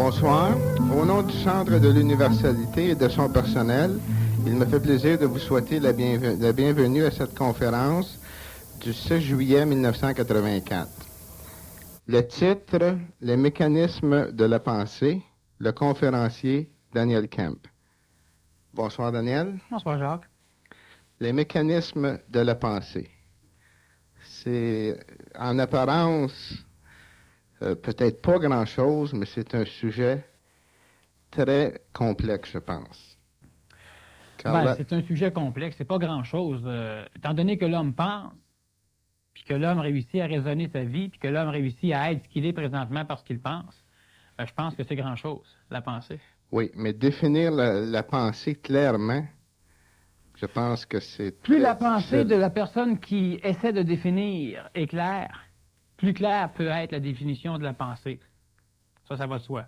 Bonsoir. Au nom du Centre de l'Universalité et de son personnel, il me fait plaisir de vous souhaiter la bienvenue à cette conférence du 6 juillet 1984. Le titre, Les mécanismes de la pensée, le conférencier Daniel Kemp. Bonsoir Daniel. Bonsoir Jacques. Les mécanismes de la pensée. C'est en apparence peut-être pas grand-chose, mais c'est un sujet très complexe, je pense. C'est un sujet complexe, c'est pas grand-chose. Étant donné que l'homme pense, puis que l'homme réussit à raisonner sa vie, puis que l'homme réussit à être ce qu'il est présentement parce qu'il pense, je pense que c'est grand-chose, la pensée. Oui, mais définir la pensée clairement, je pense que c'est... Plus la pensée de la personne qui essaie de définir est claire, plus claire peut être la définition de la pensée. Ça va de soi.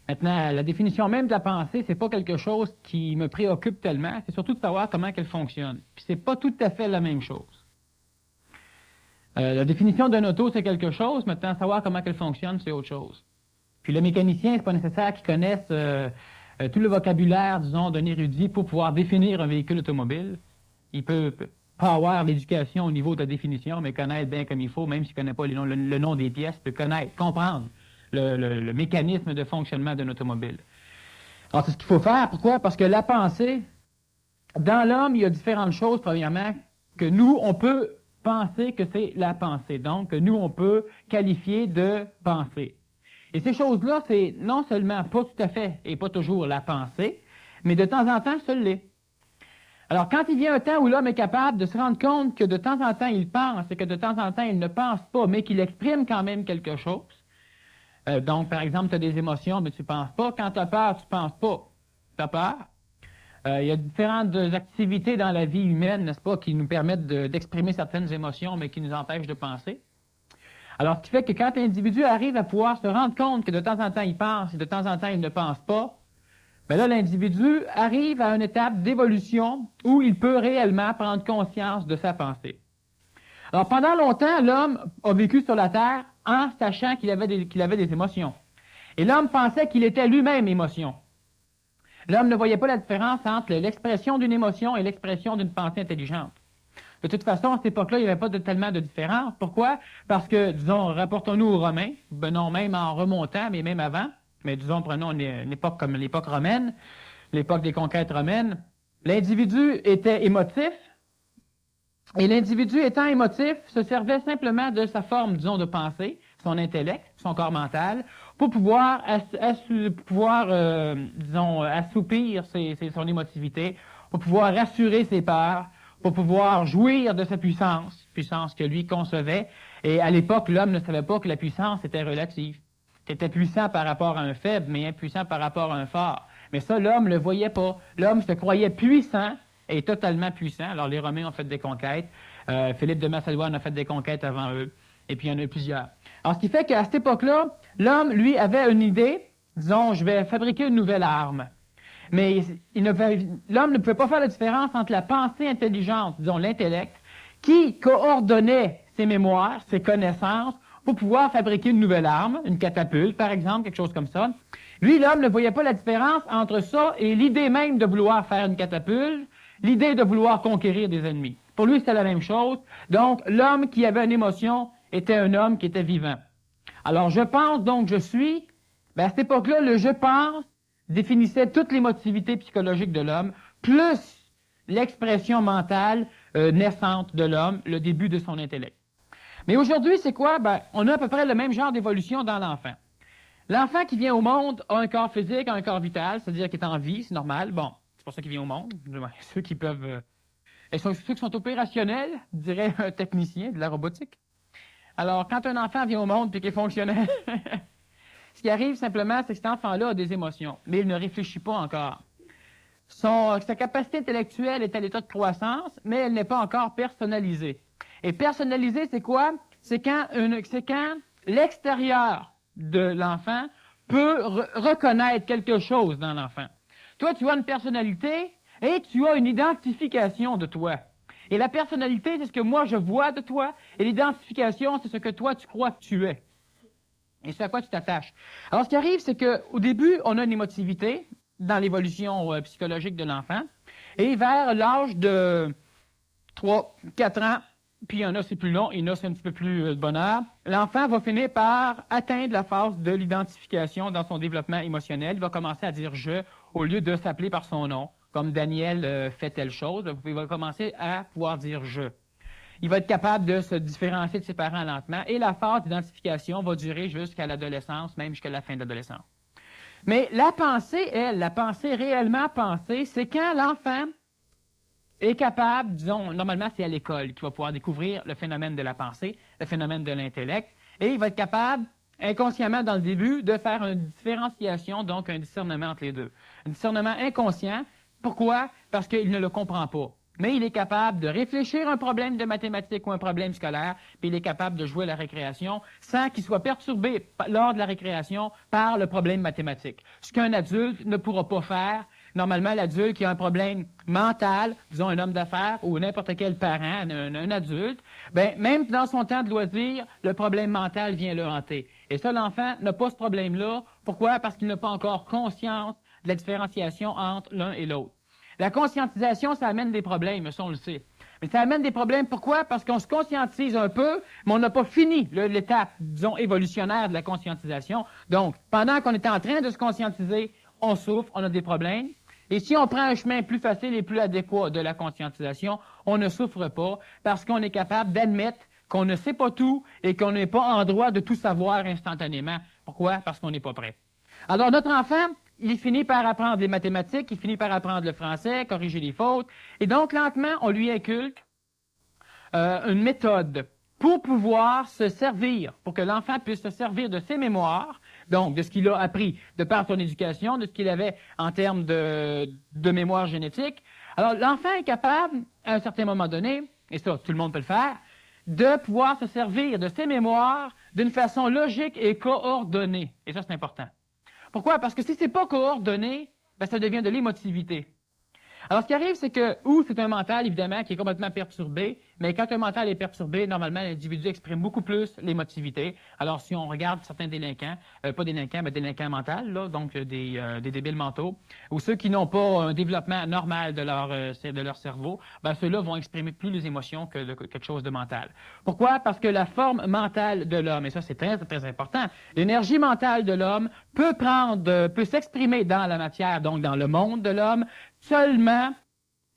Maintenant, la définition même de la pensée, c'est pas quelque chose qui me préoccupe tellement, c'est surtout de savoir comment elle fonctionne. Puis c'est pas tout à fait la même chose. La définition d'un auto, c'est quelque chose, maintenant, savoir comment elle fonctionne, c'est autre chose. Puis le mécanicien, c'est pas nécessaire qu'il connaisse tout le vocabulaire, disons, d'un érudit pour pouvoir définir un véhicule automobile. Il peut pas avoir l'éducation au niveau de la définition, mais connaître bien comme il faut, même s'il connaît pas le nom des pièces, peut connaître, comprendre le mécanisme de fonctionnement d'un automobile. Alors, c'est ce qu'il faut faire. Pourquoi? Parce que la pensée, dans l'homme, il y a différentes choses, premièrement, que nous, on peut penser que c'est la pensée. Donc, que nous, on peut qualifier de pensée. Et ces choses-là, c'est non seulement pas tout à fait et pas toujours la pensée, mais de temps en temps, ce l'est. Alors, quand il vient un temps où l'homme est capable de se rendre compte que de temps en temps, il pense et que de temps en temps, il ne pense pas, mais qu'il exprime quand même quelque chose. Donc, par exemple, tu as des émotions, mais tu ne penses pas. Quand tu as peur, tu ne penses pas. Tu as peur. Il y a différentes activités dans la vie humaine, n'est-ce pas, qui nous permettent d'exprimer certaines émotions, mais qui nous empêchent de penser. Alors, ce qui fait que quand l'individu arrive à pouvoir se rendre compte que de temps en temps, il pense et de temps en temps, il ne pense pas, bien là, l'individu arrive à une étape d'évolution où il peut réellement prendre conscience de sa pensée. Alors, pendant longtemps, l'homme a vécu sur la Terre en sachant qu'il avait des émotions. Et l'homme pensait qu'il était lui-même émotion. L'homme ne voyait pas la différence entre l'expression d'une émotion et l'expression d'une pensée intelligente. De toute façon, à cette époque-là, il n'y avait pas tellement de différence. Pourquoi? Parce que, disons, rapportons-nous aux Romains, non même en remontant, mais même avant, mais disons, prenons une époque comme l'époque romaine, l'époque des conquêtes romaines, l'individu était émotif, et l'individu étant émotif se servait simplement de sa forme, disons, de pensée, son intellect, son corps mental, pour pouvoir, assoupir son émotivité, pour pouvoir rassurer ses peurs, pour pouvoir jouir de sa puissance que lui concevait. Et à l'époque, l'homme ne savait pas que la puissance était relative. Tu étais puissant par rapport à un faible, mais impuissant par rapport à un fort. Mais ça, l'homme ne le voyait pas. L'homme se croyait puissant et totalement puissant. Alors, les Romains ont fait des conquêtes. Philippe de Macédoine a fait des conquêtes avant eux. Et puis, il y en a eu plusieurs. Alors, ce qui fait qu'à cette époque-là, l'homme, lui, avait une idée. Disons, je vais fabriquer une nouvelle arme. Mais l'homme ne pouvait pas faire la différence entre la pensée intelligente, disons l'intellect, qui coordonnait ses mémoires, ses connaissances, pour pouvoir fabriquer une nouvelle arme, une catapulte par exemple, quelque chose comme ça. Lui, l'homme ne voyait pas la différence entre ça et l'idée même de vouloir faire une catapulte, l'idée de vouloir conquérir des ennemis. Pour lui, c'était la même chose. Donc, l'homme qui avait une émotion était un homme qui était vivant. Alors, je pense, donc je suis, à cette époque-là, le je pense définissait toute l'émotivité psychologique de l'homme, plus l'expression mentale naissante de l'homme, le début de son intellect. Mais aujourd'hui, c'est quoi? On a à peu près le même genre d'évolution dans l'enfant. L'enfant qui vient au monde a un corps physique, un corps vital, c'est-à-dire qu'il est en vie, c'est normal. Bon, c'est pour ça qu'il vient au monde. Ceux qui peuvent... ceux qui sont opérationnels, dirait un technicien de la robotique. Alors, quand un enfant vient au monde et qu'il est fonctionnel... Ce qui arrive simplement, c'est que cet enfant-là a des émotions, mais il ne réfléchit pas encore. Sa capacité intellectuelle est à l'état de croissance, mais elle n'est pas encore personnalisée. Et personnalisée, c'est quoi? C'est quand l'extérieur de l'enfant peut reconnaître quelque chose dans l'enfant. Toi, tu as une personnalité et tu as une identification de toi. Et la personnalité, c'est ce que moi je vois de toi, et l'identification, c'est ce que toi tu crois que tu es. Et c'est à quoi tu t'attaches. Alors, ce qui arrive, c'est qu'au début, on a une émotivité dans l'évolution psychologique de l'enfant. Et vers l'âge de 3, 4 ans, puis il y en a c'est plus long, il y en a c'est un petit peu plus de bonheur, l'enfant va finir par atteindre la phase de l'identification dans son développement émotionnel. Il va commencer à dire « je » au lieu de s'appeler par son nom, comme Daniel fait telle chose. Il va commencer à pouvoir dire « je ». Il va être capable de se différencier de ses parents lentement et la phase d'identification va durer jusqu'à l'adolescence, même jusqu'à la fin de l'adolescence. Mais la pensée, elle, la pensée réellement pensée, c'est quand l'enfant est capable, disons, normalement c'est à l'école qu'il va pouvoir découvrir le phénomène de la pensée, le phénomène de l'intellect, et il va être capable, inconsciemment dans le début, de faire une différenciation, donc un discernement entre les deux. Un discernement inconscient. Pourquoi? Parce qu'il ne le comprend pas. Mais il est capable de réfléchir à un problème de mathématiques ou un problème scolaire, puis il est capable de jouer à la récréation sans qu'il soit perturbé lors de la récréation par le problème mathématique. Ce qu'un adulte ne pourra pas faire. Normalement, l'adulte qui a un problème mental, disons un homme d'affaires ou n'importe quel parent, un adulte, ben même dans son temps de loisir, le problème mental vient le hanter. Et ça, l'enfant n'a pas ce problème-là. Pourquoi? Parce qu'il n'a pas encore conscience de la différenciation entre l'un et l'autre. La conscientisation, ça amène des problèmes, ça on le sait. Mais ça amène des problèmes, pourquoi? Parce qu'on se conscientise un peu, mais on n'a pas fini l'étape, disons, évolutionnaire de la conscientisation. Donc, pendant qu'on est en train de se conscientiser, on souffre, on a des problèmes. Et si on prend un chemin plus facile et plus adéquat de la conscientisation, on ne souffre pas parce qu'on est capable d'admettre qu'on ne sait pas tout et qu'on n'est pas en droit de tout savoir instantanément. Pourquoi? Parce qu'on n'est pas prêt. Alors, notre enfant, il finit par apprendre les mathématiques, il finit par apprendre le français, corriger les fautes. Et donc, lentement, on lui inculque une méthode pour pouvoir se servir, pour que l'enfant puisse se servir de ses mémoires, donc de ce qu'il a appris de par son éducation, de ce qu'il avait en termes de mémoire génétique. Alors, l'enfant est capable, à un certain moment donné, et ça, tout le monde peut le faire, de pouvoir se servir de ses mémoires d'une façon logique et coordonnée. Et ça, c'est important. Pourquoi? Parce que si c'est pas coordonné, ben, ça devient de l'émotivité. Alors, ce qui arrive, c'est que, ou c'est un mental, évidemment, qui est complètement perturbé, mais quand un mental est perturbé, normalement, l'individu exprime beaucoup plus l'émotivité. Alors, si on regarde certains délinquants, pas délinquants, mais délinquants mentaux, là, donc des débiles mentaux, ou ceux qui n'ont pas un développement normal de leur cerveau, ben, ceux-là vont exprimer plus les émotions que quelque chose de mental. Pourquoi? Parce que la forme mentale de l'homme, et ça, c'est très, très important, l'énergie mentale de l'homme peut s'exprimer dans la matière, donc dans le monde de l'homme, seulement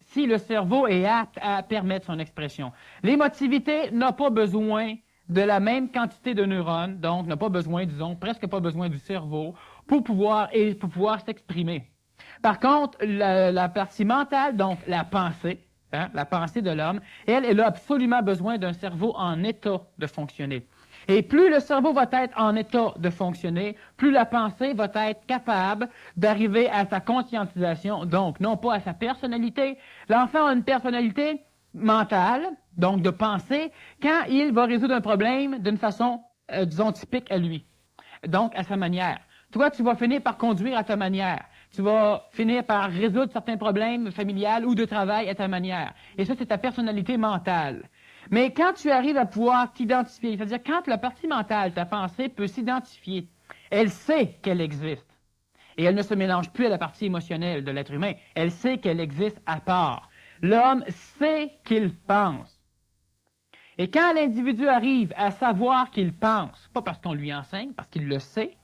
si le cerveau est apte à permettre son expression. L'émotivité n'a pas besoin de la même quantité de neurones, donc n'a pas besoin, disons, presque pas besoin du cerveau pour pouvoir s'exprimer. Par contre, la partie mentale, donc la pensée de l'homme, elle a absolument besoin d'un cerveau en état de fonctionner. Et plus le cerveau va être en état de fonctionner, plus la pensée va être capable d'arriver à sa conscientisation, donc non pas à sa personnalité. L'enfant a une personnalité mentale, donc de pensée, quand il va résoudre un problème d'une façon, disons, typique à lui, donc à sa manière. Toi, tu vas finir par conduire à ta manière. Tu vas finir par résoudre certains problèmes familiales ou de travail à ta manière. Et ça, c'est ta personnalité mentale. Mais quand tu arrives à pouvoir t'identifier, c'est-à-dire quand la partie mentale, ta pensée, peut s'identifier, elle sait qu'elle existe. Et elle ne se mélange plus à la partie émotionnelle de l'être humain. Elle sait qu'elle existe à part. L'homme sait qu'il pense. Et quand l'individu arrive à savoir qu'il pense, pas parce qu'on lui enseigne, parce qu'il le sait,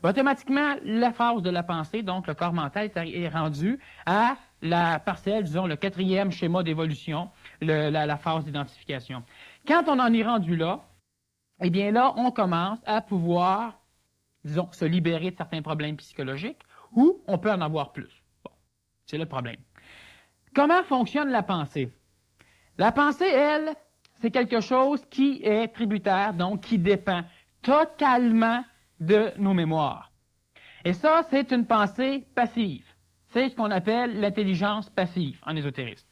automatiquement, la phase de la pensée, donc le corps mental, est rendu à la parcelle, disons, le 4e schéma d'évolution, la phase d'identification. Quand on en est rendu là, eh bien là, on commence à pouvoir, disons, se libérer de certains problèmes psychologiques, ou on peut en avoir plus. Bon, c'est là le problème. Comment fonctionne la pensée? La pensée, elle, c'est quelque chose qui est tributaire, donc qui dépend totalement de nos mémoires. Et ça, c'est une pensée passive. C'est ce qu'on appelle l'intelligence passive en ésotérisme.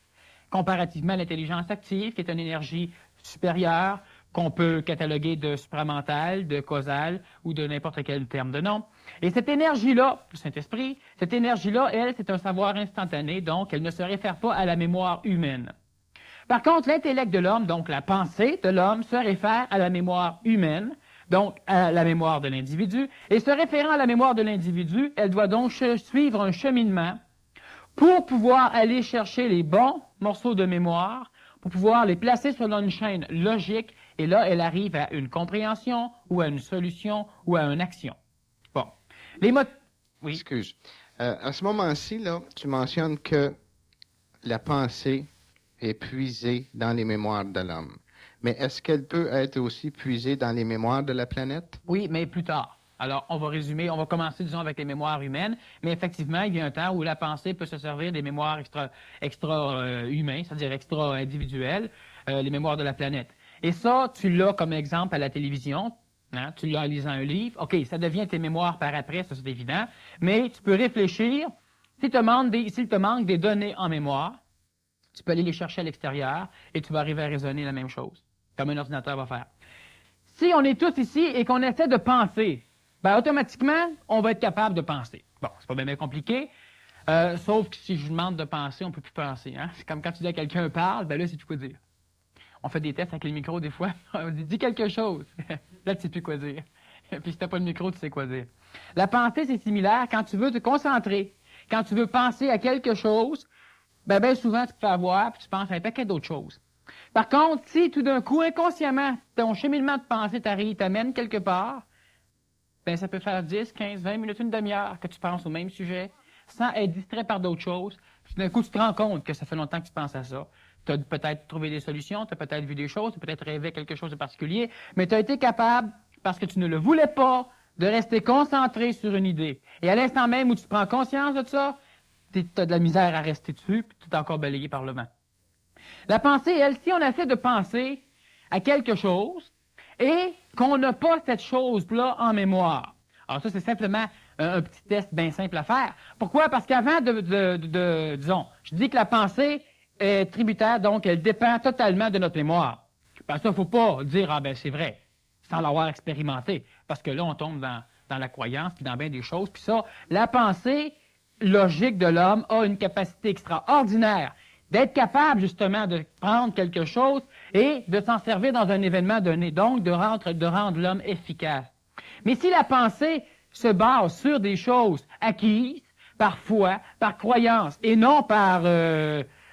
Comparativement à l'intelligence active, qui est une énergie supérieure, qu'on peut cataloguer de supramentale, de causale ou de n'importe quel terme de nom. Et cette énergie-là, le Saint-Esprit, cette énergie-là, elle, c'est un savoir instantané, donc elle ne se réfère pas à la mémoire humaine. Par contre, l'intellect de l'homme, donc la pensée de l'homme, se réfère à la mémoire humaine, donc à la mémoire de l'individu. Et se référant à la mémoire de l'individu, elle doit donc suivre un cheminement pour pouvoir aller chercher les bons morceaux de mémoire, pour pouvoir les placer sur une chaîne logique, et là, elle arrive à une compréhension, ou à une solution, ou à une action. Bon. Les mots... Oui. Excuse. À ce moment-ci, là, tu mentionnes que la pensée est puisée dans les mémoires de l'homme. Mais est-ce qu'elle peut être aussi puisée dans les mémoires de la planète? Oui, mais plus tard. Alors, on va résumer, on va commencer, disons, avec les mémoires humaines, mais effectivement, il y a un temps où la pensée peut se servir des mémoires extra-humains, c'est-à-dire extra-individuelles, les mémoires de la planète. Et ça, tu l'as comme exemple à la télévision, hein, tu l'as en lisant un livre. OK, ça devient tes mémoires par après, ça c'est évident, mais tu peux réfléchir, s'il te manque des données en mémoire, tu peux aller les chercher à l'extérieur et tu vas arriver à raisonner la même chose, comme un ordinateur va faire. Si on est tous ici et qu'on essaie de penser, ben automatiquement, on va être capable de penser. Bon, c'est pas bien compliqué, sauf que si je vous demande de penser, on peut plus penser. Hein? C'est comme quand tu dis à quelqu'un parle, ben là, c'est plus quoi dire. On fait des tests avec les micros des fois, on dit « dis quelque chose ». Là, tu sais plus quoi dire. Puis si t'as pas le micro, tu sais quoi dire. La pensée, c'est similaire. Quand tu veux te concentrer, quand tu veux penser à quelque chose, ben souvent, tu te fais avoir, puis tu penses à un paquet d'autres choses. Par contre, si tout d'un coup, inconsciemment, ton cheminement de pensée t'amène quelque part, ben ça peut faire 10, 15, 20 minutes, une demi-heure que tu penses au même sujet, sans être distrait par d'autres choses. Puis d'un coup, tu te rends compte que ça fait longtemps que tu penses à ça. Tu as peut-être trouvé des solutions, tu as peut-être vu des choses, tu as peut-être rêvé quelque chose de particulier, mais tu as été capable, parce que tu ne le voulais pas, de rester concentré sur une idée. Et à l'instant même où tu prends conscience de ça, tu as de la misère à rester dessus, puis tu es encore balayé par le vent. La pensée, elle, si on essaie de penser à quelque chose et qu'on n'a pas cette chose-là en mémoire. Alors ça, c'est simplement un petit test bien simple à faire. Pourquoi? Parce qu'avant disons, je dis que la pensée est tributaire, donc elle dépend totalement de notre mémoire. Parce que ça, il ne faut pas dire, ah ben c'est vrai, sans l'avoir expérimenté. Parce que là, on tombe dans la croyance, puis dans bien des choses. Puis ça, la pensée logique de l'homme a une capacité extraordinaire d'être capable, justement, de prendre quelque chose et de s'en servir dans un événement donné. Donc, de rendre l'homme efficace. Mais si la pensée se base sur des choses acquises, par foi, par croyance, et non par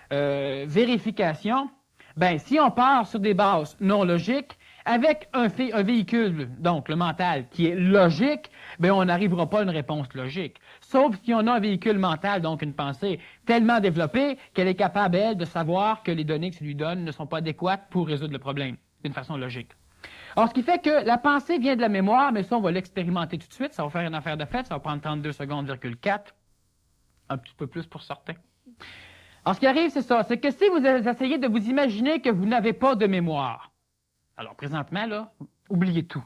vérification, ben si on part sur des bases non logiques, avec un véhicule, donc le mental, qui est logique, ben on n'arrivera pas à une réponse logique. Sauf si on a un véhicule mental, donc une pensée tellement développée qu'elle est capable, elle, de savoir que les données que tu lui donnes ne sont pas adéquates pour résoudre le problème d'une façon logique. Alors, ce qui fait que la pensée vient de la mémoire, mais ça, on va l'expérimenter tout de suite. Ça va faire une affaire de fait. Ça va prendre 32 secondes, 4. Un petit peu plus pour certains. Alors, ce qui arrive, c'est ça. C'est que si vous essayez de vous imaginer que vous n'avez pas de mémoire, alors, présentement, là, oubliez tout.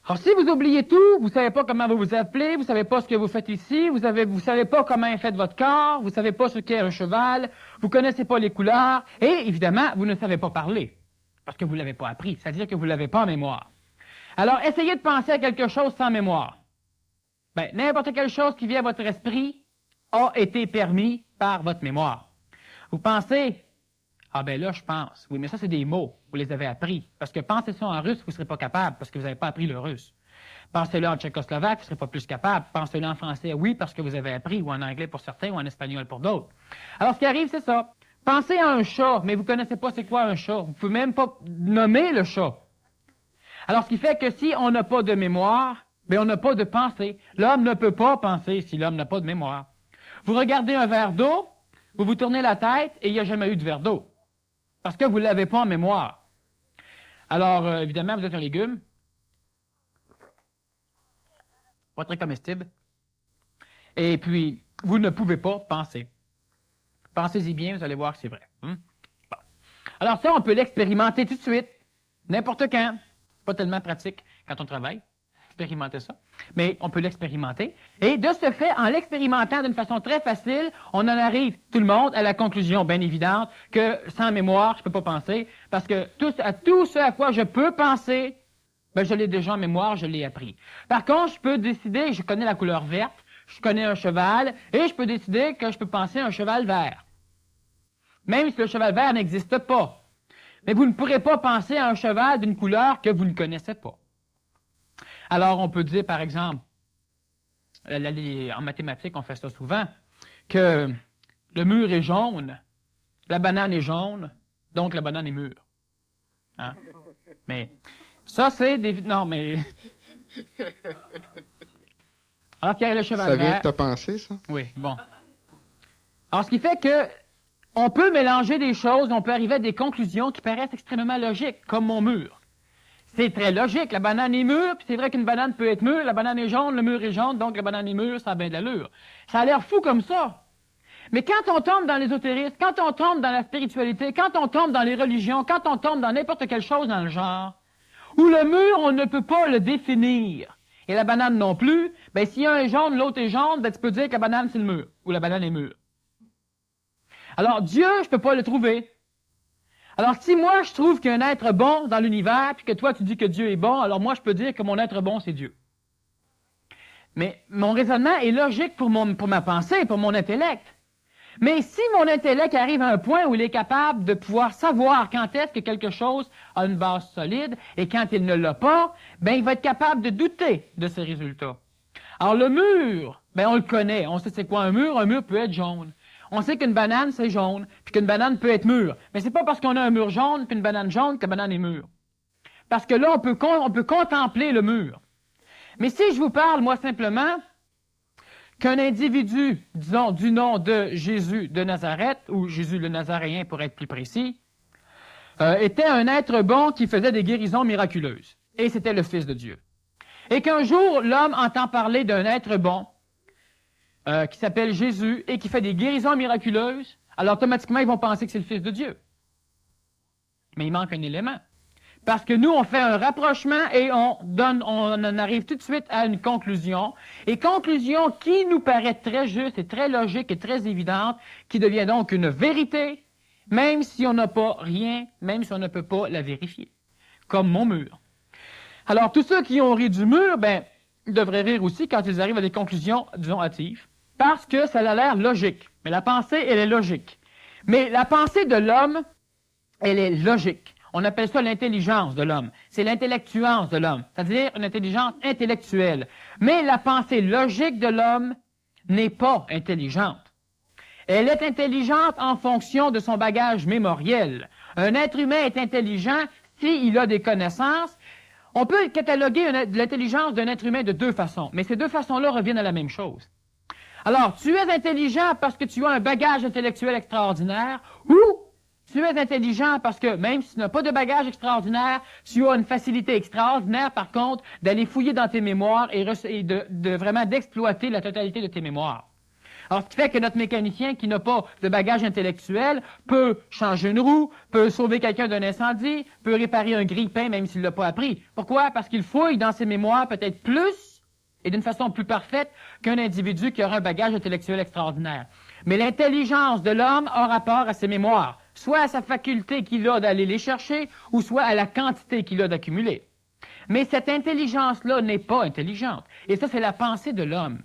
Alors, si vous oubliez tout, vous ne savez pas comment vous vous appelez, vous ne savez pas ce que vous faites ici, vous savez pas comment est fait votre corps, vous ne savez pas ce qu'est un cheval, vous ne connaissez pas les couleurs, et évidemment, vous ne savez pas parler, parce que vous ne l'avez pas appris, c'est-à-dire que vous ne l'avez pas en mémoire. Alors, essayez de penser à quelque chose sans mémoire. Ben, n'importe quelle chose qui vient à votre esprit a été permis par votre mémoire. Vous pensez... Ah ben là, je pense. Oui, mais ça, c'est des mots. Vous les avez appris. Parce que pensez ça en russe, vous ne serez pas capable, parce que vous n'avez pas appris le russe. Pensez-le en tchécoslovaque, vous ne serez pas plus capable. Pensez-le en français, oui, parce que vous avez appris, ou en anglais pour certains, ou en espagnol pour d'autres. Alors, ce qui arrive, c'est ça. Pensez à un chat, mais vous ne connaissez pas c'est quoi un chat. Vous ne pouvez même pas nommer le chat. Alors, ce qui fait que si on n'a pas de mémoire, ben on n'a pas de pensée. L'homme ne peut pas penser si l'homme n'a pas de mémoire. Vous regardez un verre d'eau, vous vous tournez la tête, et il n'y a jamais eu de verre d'eau. Parce que vous ne l'avez pas en mémoire. Alors, évidemment, vous êtes un légume. Pas très comestible. Et puis, vous ne pouvez pas penser. Pensez-y bien, vous allez voir que c'est vrai. Bon. Alors ça, on peut l'expérimenter tout de suite. N'importe quand. C'est pas tellement pratique quand on travaille. Expérimenter ça. Mais on peut l'expérimenter. Et de ce fait, en l'expérimentant d'une façon très facile, on en arrive, tout le monde, à la conclusion bien évidente que sans mémoire, je peux pas penser, parce que tout ce à quoi je peux penser, ben je l'ai déjà en mémoire, je l'ai appris. Par contre, je peux décider, je connais la couleur verte, je connais un cheval, et je peux décider que je peux penser à un cheval vert. Même si le cheval vert n'existe pas. Mais vous ne pourrez pas penser à un cheval d'une couleur que vous ne connaissez pas. Alors, on peut dire, par exemple, en mathématiques, on fait ça souvent, que le mur est jaune, la banane est jaune, donc la banane est mûre. Hein? Mais ça, c'est des... Non, mais... Alors qu'il y a le cheval Ça vient vert... de ta pensée, ça? Oui, bon. Alors, ce qui fait que on peut mélanger des choses, on peut arriver à des conclusions qui paraissent extrêmement logiques, comme mon mur. C'est très logique, la banane est mûre, puis c'est vrai qu'une banane peut être mûre, la banane est jaune, le mur est jaune, donc la banane est mûre, ça a bien de l'allure. Ça a l'air fou comme ça. Mais quand on tombe dans l'ésotérisme, quand on tombe dans la spiritualité, quand on tombe dans les religions, quand on tombe dans n'importe quelle chose dans le genre, où le mur, on ne peut pas le définir, et la banane non plus, ben si un est jaune, l'autre est jaune, ben tu peux dire que la banane c'est le mur, ou la banane est mûre. Alors Dieu, je peux pas le trouver. Alors si moi je trouve qu'il y a un être bon dans l'univers, puis que toi tu dis que Dieu est bon, alors moi je peux dire que mon être bon c'est Dieu. Mais mon raisonnement est logique pour ma pensée, pour mon intellect. Mais si mon intellect arrive à un point où il est capable de pouvoir savoir quand est-ce que quelque chose a une base solide et quand il ne l'a pas, ben il va être capable de douter de ces résultats. Alors le mur, ben on le connaît, on sait c'est quoi un mur peut être jaune. On sait qu'une banane c'est jaune, puis qu'une banane peut être mûre. Mais c'est pas parce qu'on a un mur jaune puis une banane jaune que la banane est mûre. Parce que là on peut contempler le mur. Mais si je vous parle moi simplement qu'un individu, disons, du nom de Jésus de Nazareth, ou Jésus le Nazaréen pour être plus précis, était un être bon qui faisait des guérisons miraculeuses. Et c'était le Fils de Dieu. Et qu'un jour, l'homme entend parler d'un être bon qui s'appelle Jésus et qui fait des guérisons miraculeuses, alors automatiquement, ils vont penser que c'est le Fils de Dieu. Mais il manque un élément. Parce que nous, on fait un rapprochement et on en arrive tout de suite à une conclusion. Et conclusion qui nous paraît très juste et très logique et très évidente, qui devient donc une vérité, même si on n'a pas rien, même si on ne peut pas la vérifier. Comme mon mur. Alors, tous ceux qui ont ri du mur, ben, ils devraient rire aussi quand ils arrivent à des conclusions, disons, hâtives. Parce que ça a l'air logique. Mais la pensée, elle est logique. Mais la pensée de l'homme, elle est logique. On appelle ça l'intelligence de l'homme. C'est l'intellectuance de l'homme, c'est-à-dire une intelligence intellectuelle. Mais la pensée logique de l'homme n'est pas intelligente. Elle est intelligente en fonction de son bagage mémoriel. Un être humain est intelligent s'il a des connaissances. On peut cataloguer l'intelligence d'un être humain de deux façons, mais ces deux façons-là reviennent à la même chose. Alors, tu es intelligent parce que tu as un bagage intellectuel extraordinaire, ou tu es intelligent parce que, même si tu n'as pas de bagage extraordinaire, tu as une facilité extraordinaire, par contre, d'aller fouiller dans tes mémoires et vraiment d'exploiter la totalité de tes mémoires. Alors, ce qui fait que notre mécanicien qui n'a pas de bagage intellectuel peut changer une roue, peut sauver quelqu'un d'un incendie, peut réparer un grille-pain même s'il ne l'a pas appris. Pourquoi? Parce qu'il fouille dans ses mémoires peut-être plus et d'une façon plus parfaite qu'un individu qui aura un bagage intellectuel extraordinaire. Mais l'intelligence de l'homme a rapport à ses mémoires, soit à sa faculté qu'il a d'aller les chercher, ou soit à la quantité qu'il a d'accumuler. Mais cette intelligence-là n'est pas intelligente. Et ça, c'est la pensée de l'homme.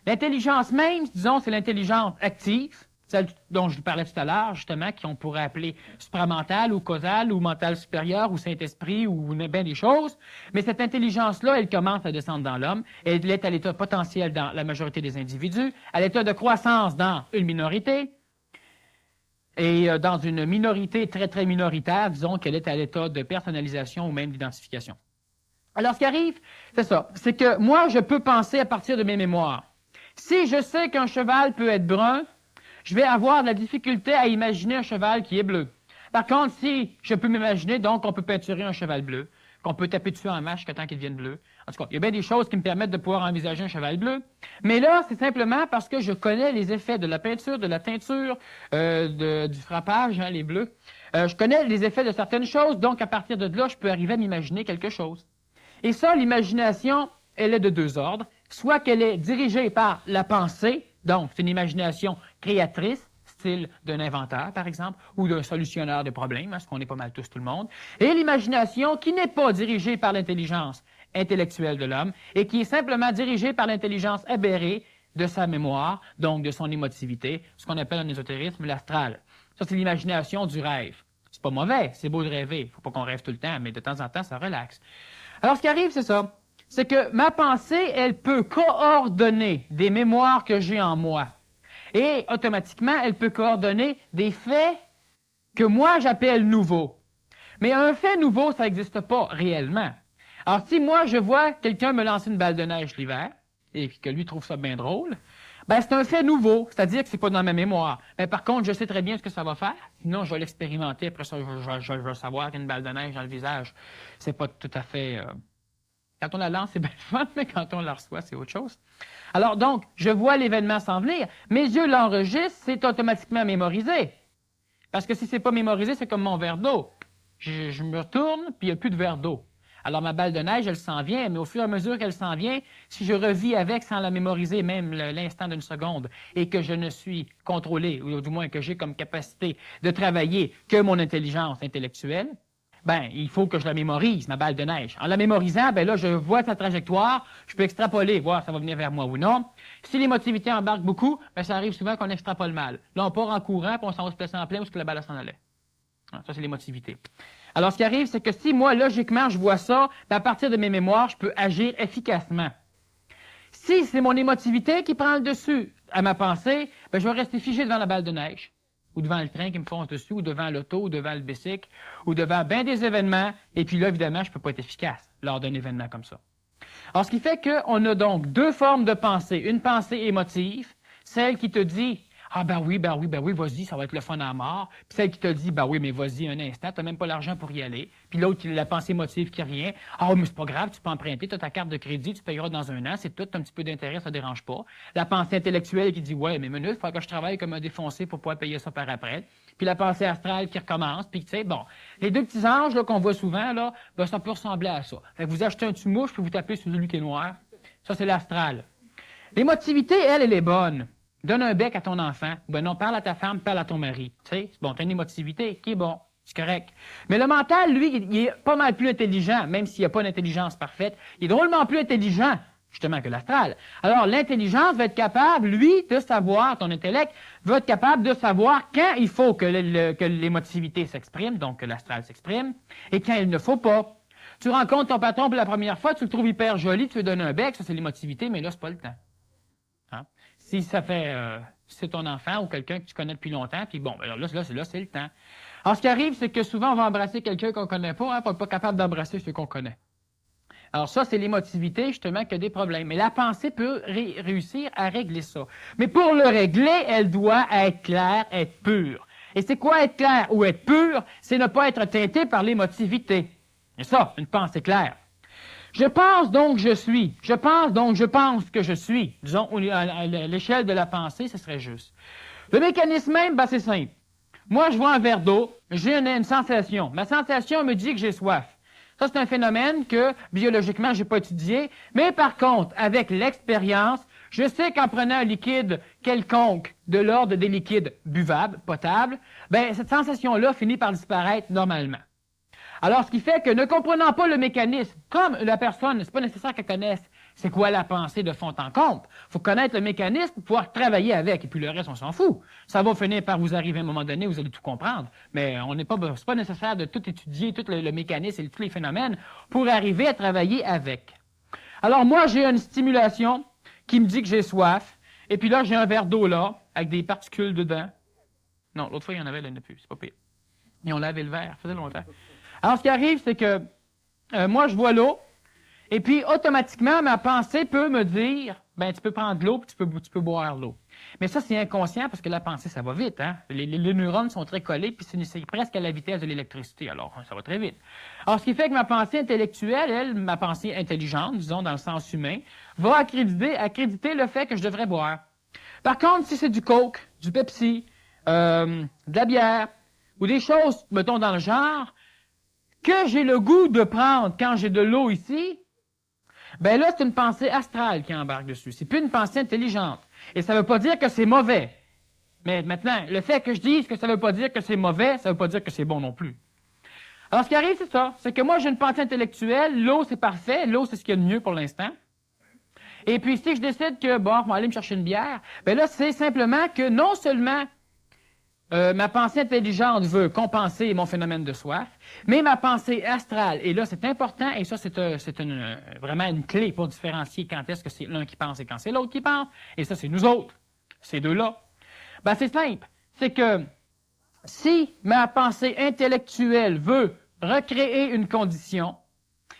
L'intelligence même, disons, c'est l'intelligence active, celle dont je vous parlais tout à l'heure, justement, qu'on pourrait appeler supramentale ou causale ou mentale supérieure ou Saint-Esprit ou bien des choses. Mais cette intelligence-là, elle commence à descendre dans l'homme. Elle est à l'état potentiel dans la majorité des individus, à l'état de croissance dans une minorité, et dans une minorité très, très minoritaire, disons qu'elle est à l'état de personnalisation ou même d'identification. Alors, ce qui arrive, c'est ça. C'est que moi, je peux penser à partir de mes mémoires. Si je sais qu'un cheval peut être brun, je vais avoir de la difficulté à imaginer un cheval qui est bleu. Par contre, si je peux m'imaginer, donc, qu'on peut peinturer un cheval bleu, qu'on peut taper dessus en mâche jusqu'à temps qu'il devienne bleu. En tout cas, il y a bien des choses qui me permettent de pouvoir envisager un cheval bleu. Mais là, c'est simplement parce que je connais les effets de la peinture, de la teinture, du frappage, hein, les bleus. Je connais les effets de certaines choses, donc à partir de là, je peux arriver à m'imaginer quelque chose. Et ça, l'imagination, elle est de deux ordres. Soit qu'elle est dirigée par la pensée, donc c'est une imagination créatrice, style d'un inventeur, par exemple, ou d'un solutionneur de problèmes, hein, ce qu'on est pas mal tous, tout le monde, et l'imagination qui n'est pas dirigée par l'intelligence intellectuelle de l'homme, et qui est simplement dirigée par l'intelligence aberrée de sa mémoire, donc de son émotivité, ce qu'on appelle en ésotérisme l'astral. Ça, c'est l'imagination du rêve. C'est pas mauvais, c'est beau de rêver. Faut pas qu'on rêve tout le temps, mais de temps en temps, ça relaxe. Alors, ce qui arrive, c'est ça. C'est que ma pensée, elle peut coordonner des mémoires que j'ai en moi. Et automatiquement, elle peut coordonner des faits que moi, j'appelle nouveaux. Mais un fait nouveau, ça n'existe pas réellement. Alors, si moi, je vois quelqu'un me lancer une balle de neige l'hiver, et que lui trouve ça bien drôle, ben c'est un fait nouveau, c'est-à-dire que c'est pas dans ma mémoire. Mais par contre, je sais très bien ce que ça va faire, sinon je vais l'expérimenter, après ça, je vais savoir qu'une balle de neige dans le visage, c'est pas tout à fait... Quand on la lance, c'est bien fun, mais quand on la reçoit, c'est autre chose. Alors donc, je vois l'événement s'en venir, mes yeux l'enregistrent, c'est automatiquement mémorisé. Parce que si c'est pas mémorisé, c'est comme mon verre d'eau. Je me retourne, puis il n'y a plus de verre d'eau. Alors ma balle de neige, elle s'en vient, mais au fur et à mesure qu'elle s'en vient, si je revis avec sans la mémoriser même l'instant d'une seconde, et que je ne suis contrôlé, ou du moins que j'ai comme capacité de travailler que mon intelligence intellectuelle, ben il faut que je la mémorise, ma balle de neige. En la mémorisant, ben là, je vois sa trajectoire, je peux extrapoler, voir si ça va venir vers moi ou non. Si l'émotivité embarque beaucoup, ben ça arrive souvent qu'on extrapole mal. Là, on part en courant, puis on s'en va se placer en plein où est-ce que la balle s'en allait. Ça, c'est l'émotivité. Alors, ce qui arrive, c'est que si moi, logiquement, je vois ça, ben, à partir de mes mémoires, je peux agir efficacement. Si c'est mon émotivité qui prend le dessus à ma pensée, ben, je vais rester figé devant la balle de neige, ou devant le train qui me fonce dessus, ou devant l'auto, ou devant le bicycle, ou devant bien des événements, et puis là, évidemment, je ne peux pas être efficace lors d'un événement comme ça. Alors, ce qui fait qu'on a donc deux formes de pensée. Une pensée émotive, celle qui te dit « Ah ben oui, vas-y, ça va être le fun à mort. » Puis celle qui te dit « Ben oui, mais vas-y un instant, tu n'as même pas l'argent pour y aller. » Puis l'autre, la pensée émotive qui revient « Ah mais c'est pas grave, tu peux emprunter, tu as ta carte de crédit, tu payeras dans un an, c'est tout, un petit peu d'intérêt, ça ne dérange pas. » La pensée intellectuelle qui dit « Ouais, mais minute, il faut que je travaille comme un défoncé pour pouvoir payer ça par après. » Puis la pensée astrale qui recommence, puis tu sais, bon, les deux petits anges là, qu'on voit souvent, là, ben, ça peut ressembler à ça. Fait que vous achetez un tue-mouche, puis vous tapez sur celui qui est noir. Ça, c'est l'astral. L'émotivité, elle est bonne. Donne un bec à ton enfant. Ben non, parle à ta femme, parle à ton mari. Tu sais, bon, t'as une émotivité qui est bon, c'est correct. Mais le mental, lui, il est pas mal plus intelligent, même s'il n'y a pas d'intelligence parfaite. Il est drôlement plus intelligent, justement, que l'astral. Alors, l'intelligence va être capable, lui, de savoir, ton intellect, va être capable de savoir quand il faut que l'émotivité s'exprime, donc que l'astral s'exprime, et quand il ne faut pas. Tu rencontres ton patron pour la première fois, tu le trouves hyper joli, tu lui donnes un bec, ça c'est l'émotivité, mais là, c'est pas le temps. Hein? Si ça fait, c'est ton enfant ou quelqu'un que tu connais depuis longtemps, puis bon, ben là, c'est le temps. Alors, ce qui arrive, c'est que souvent, on va embrasser quelqu'un qu'on connaît pas, hein, on n'est pas capable d'embrasser ceux qu'on connaît. Alors ça, c'est l'émotivité, justement, qui a des problèmes. Mais la pensée peut réussir à régler ça. Mais pour le régler, elle doit être claire, être pure. Et c'est quoi être clair ou être pur? C'est ne pas être teinté par l'émotivité. C'est ça, une pensée claire. Je pense donc je suis. Je pense donc je pense que je suis. Disons, à l'échelle de la pensée, ce serait juste. Le mécanisme même, ben, c'est simple. Moi, je vois un verre d'eau, j'ai une sensation. Ma sensation me dit que j'ai soif. Ça, c'est un phénomène que, biologiquement, je n'ai pas étudié. Mais par contre, avec l'expérience, je sais qu'en prenant un liquide quelconque de l'ordre des liquides buvables, potables, ben, cette sensation-là finit par disparaître normalement. Alors, ce qui fait que, ne comprenant pas le mécanisme, comme la personne, c'est pas nécessaire qu'elle connaisse c'est quoi la pensée de fond en comble. Il faut connaître le mécanisme pour pouvoir travailler avec, et puis le reste, on s'en fout. Ça va finir par vous arriver à un moment donné, vous allez tout comprendre, mais c'est pas nécessaire de tout étudier, tout le mécanisme et tous les phénomènes pour arriver à travailler avec. Alors, moi, j'ai une stimulation qui me dit que j'ai soif, et puis là, j'ai un verre d'eau là, avec des particules dedans. Non, l'autre fois, il y en avait, là, il n'y en a plus, c'est pas pire. Et on lavait le verre, ça faisait longtemps. Alors, ce qui arrive, c'est que moi, je vois l'eau, et puis automatiquement, ma pensée peut me dire, ben tu peux prendre de l'eau, puis tu peux boire l'eau. Mais ça, c'est inconscient, parce que la pensée, ça va vite. Hein? Les neurones sont très collés, puis c'est presque à la vitesse de l'électricité, alors ça va très vite. Alors, ce qui fait que ma pensée intellectuelle, elle, ma pensée intelligente, disons, dans le sens humain, va accréditer le fait que je devrais boire. Par contre, si c'est du Coke, du Pepsi, de la bière, ou des choses, mettons, dans le genre, que j'ai le goût de prendre quand j'ai de l'eau ici, ben là, c'est une pensée astrale qui embarque dessus. C'est plus une pensée intelligente. Et ça ne veut pas dire que c'est mauvais. Mais maintenant, le fait que je dise que ça ne veut pas dire que c'est mauvais, ça ne veut pas dire que c'est bon non plus. Alors, ce qui arrive, c'est ça. C'est que moi, j'ai une pensée intellectuelle. L'eau, c'est parfait. L'eau, c'est ce qu'il y a de mieux pour l'instant. Et puis, si je décide que, bon, on va aller me chercher une bière, ben là, c'est simplement que non seulement ma pensée intelligente veut compenser mon phénomène de soif, mais ma pensée astrale, et là c'est important, et ça c'est vraiment une clé pour différencier quand est-ce que c'est l'un qui pense et quand c'est l'autre qui pense, et ça c'est nous autres, ces deux-là. Ben c'est simple, c'est que si ma pensée intellectuelle veut recréer une condition,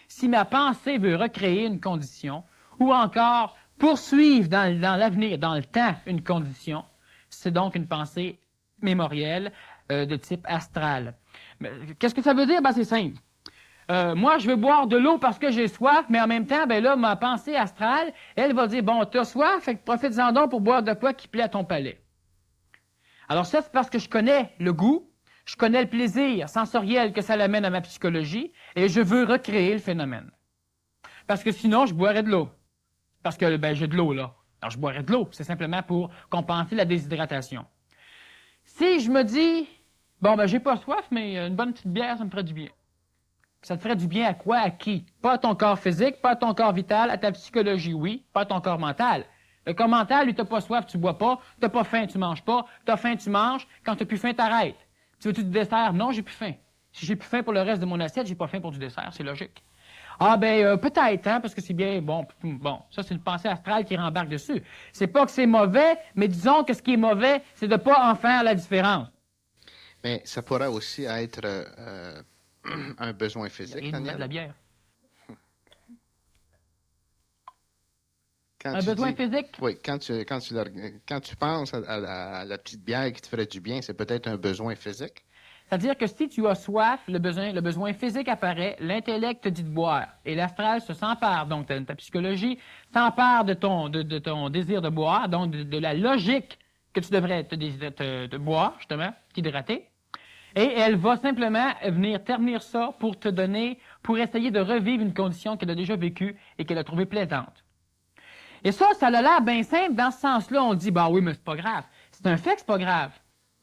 si ma pensée veut recréer une condition, ou encore poursuivre dans l'avenir, dans le temps, une condition, c'est donc une pensée mémorielle de type astral. Qu'est-ce que ça veut dire? Ben, c'est simple. Moi, je veux boire de l'eau parce que j'ai soif, mais en même temps, ben là, ma pensée astrale, elle va dire, bon, t'as soif, fait que profite-en donc pour boire de quoi qui plaît à ton palais. Alors ça, c'est parce que je connais le goût, je connais le plaisir sensoriel que ça l'amène à ma psychologie, et je veux recréer le phénomène. Parce que sinon, je boirais de l'eau. Parce que, ben, j'ai de l'eau, là. Alors, je boirais de l'eau. C'est simplement pour compenser la déshydratation. Si je me dis, bon, ben, j'ai pas soif, mais une bonne petite bière, ça me ferait du bien. Ça te ferait du bien à quoi? À qui? Pas à ton corps physique, pas à ton corps vital, à ta psychologie, oui, pas à ton corps mental. Le corps mental, lui, t'as pas soif, tu bois pas, t'as pas faim, tu manges pas, t'as faim, tu manges, quand t'as plus faim, t'arrêtes. Tu veux-tu du dessert? Non, j'ai plus faim. Si j'ai plus faim pour le reste de mon assiette, j'ai pas faim pour du dessert, c'est logique. Ah ben peut-être, hein, parce que c'est bien, bon, ça c'est une pensée astrale qui rembarque dessus. C'est pas que c'est mauvais, mais disons que ce qui est mauvais, c'est de pas en faire la différence. Mais ça pourrait aussi être un besoin physique, Il y a Daniel. de la bière. Quand Un besoin physique? Oui, quand tu penses à la petite bière qui te ferait du bien, c'est peut-être un besoin physique. C'est-à-dire que si tu as soif, le besoin physique apparaît, l'intellect te dit de boire. Et l'astral s'empare, donc ta psychologie s'empare de ton désir de boire, donc de la logique que tu devrais te boire, justement, t'hydrater. Et elle va simplement venir ternir ça pour te donner, pour essayer de revivre une condition qu'elle a déjà vécue et qu'elle a trouvée plaisante. Et ça a l'air bien simple. Dans ce sens-là, on dit, bah oui, mais c'est pas grave. C'est un fait que c'est pas grave.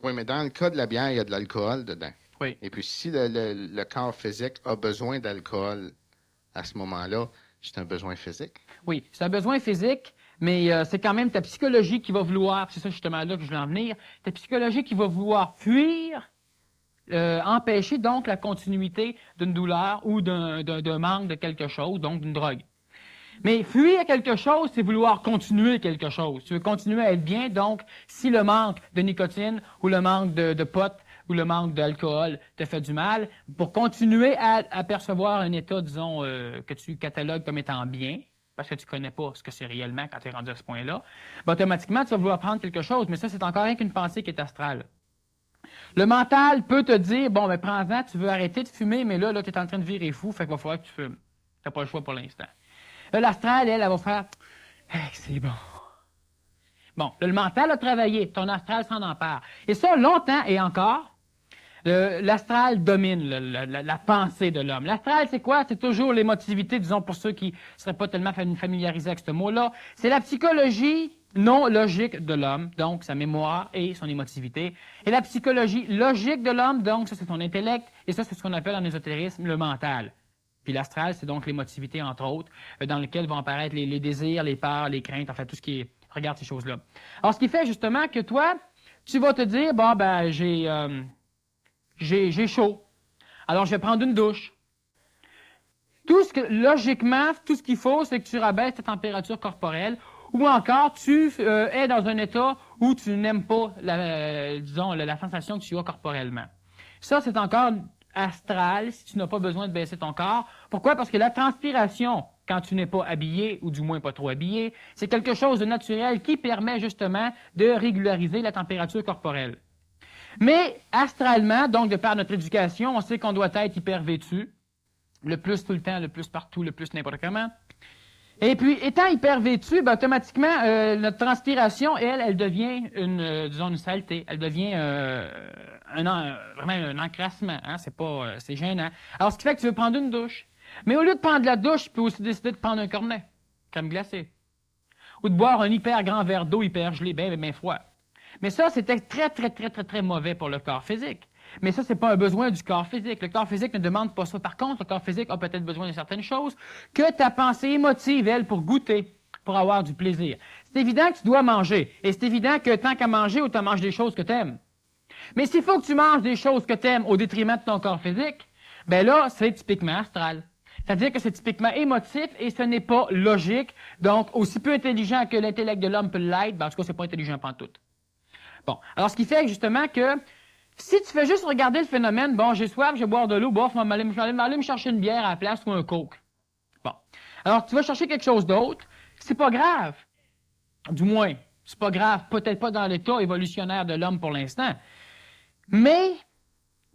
Oui, mais dans le cas de la bière, il y a de l'alcool dedans. Oui. Et puis, si le corps physique a besoin d'alcool à ce moment-là, c'est un besoin physique. Oui, c'est un besoin physique, mais c'est quand même ta psychologie qui va vouloir, c'est ça justement là que je veux en venir, ta psychologie qui va vouloir fuir, empêcher donc la continuité d'une douleur ou d'un manque de quelque chose, donc d'une drogue. Mais fuir quelque chose, c'est vouloir continuer quelque chose. Tu veux continuer à être bien, donc si le manque de nicotine ou le manque de pot ou le manque d'alcool te fait du mal, pour continuer à percevoir un état, disons, que tu catalogues comme étant bien, parce que tu connais pas ce que c'est réellement quand tu es rendu à ce point-là, ben, automatiquement, tu vas vouloir prendre quelque chose, mais ça, c'est encore rien qu'une pensée qui est astrale. Le mental peut te dire, bon, ben prends-en, tu veux arrêter de fumer, mais là tu es en train de virer fou, fait qu'il va falloir que tu fumes. Tu n'as pas le choix pour l'instant. Là, l'astral, elle va faire hey, c'est bon. Bon, là, le mental a travaillé, ton astral s'en empare. Et ça, longtemps et encore, l'astral domine la pensée de l'homme. L'astral, c'est quoi? C'est toujours l'émotivité, disons, pour ceux qui ne seraient pas tellement familiarisés avec ce mot-là. C'est la psychologie non logique de l'homme, donc sa mémoire et son émotivité. Et la psychologie logique de l'homme, donc ça, c'est son intellect, et ça, c'est ce qu'on appelle en ésotérisme le mental. Puis l'astral, c'est donc l'émotivité, entre autres, dans lequel vont apparaître les désirs, les peurs, les craintes, enfin, tout ce qui est... Regarde ces choses-là. Alors, ce qui fait justement que toi, tu vas te dire, bon, ben, j'ai chaud. Alors, je vais prendre une douche. Logiquement, tout ce qu'il faut, c'est que tu rabaisses ta température corporelle, ou encore, tu es dans un état où tu n'aimes pas, la sensation que tu as corporellement. Ça, c'est encore astral si tu n'as pas besoin de baisser ton corps. Pourquoi? Parce que la transpiration, quand tu n'es pas habillé, ou du moins pas trop habillé, c'est quelque chose de naturel qui permet justement de régulariser la température corporelle. Mais astralement, donc de par notre éducation, on sait qu'on doit être hyper vêtu, le plus tout le temps, le plus partout, le plus n'importe comment. Et puis, étant hyper vêtu, ben, automatiquement, notre transpiration, elle devient une saleté. Elle devient vraiment un encrassement. Hein? C'est gênant. Alors, ce qui fait que tu veux prendre une douche. Mais au lieu de prendre la douche, tu peux aussi décider de prendre un cornet, crème glacée. Ou de boire un hyper grand verre d'eau hyper gelé, bien froid. Mais ça, c'était très mauvais pour le corps physique. Mais ça, c'est pas un besoin du corps physique. Le corps physique ne demande pas ça. Par contre, le corps physique a peut-être besoin de certaines choses que ta pensée émotive, elle, pour goûter, pour avoir du plaisir. C'est évident que tu dois manger. Et c'est évident que tant qu'à manger, autant mange des choses que tu aimes. Mais s'il faut que tu manges des choses que tu aimes au détriment de ton corps physique, ben là, c'est typiquement astral. C'est-à-dire que c'est typiquement émotif et ce n'est pas logique. Donc, aussi peu intelligent que l'intellect de l'homme peut l'être, ben en tout cas, c'est pas intelligent pantoute. Bon. Alors, ce qui fait justement que si tu fais juste regarder le phénomène, bon, j'ai soif, je vais boire de l'eau, bof, je vais aller me chercher une bière à la place ou un coke. Bon. Alors, tu vas chercher quelque chose d'autre, c'est pas grave. Du moins, c'est pas grave, peut-être pas dans l'état évolutionnaire de l'homme pour l'instant. Mais,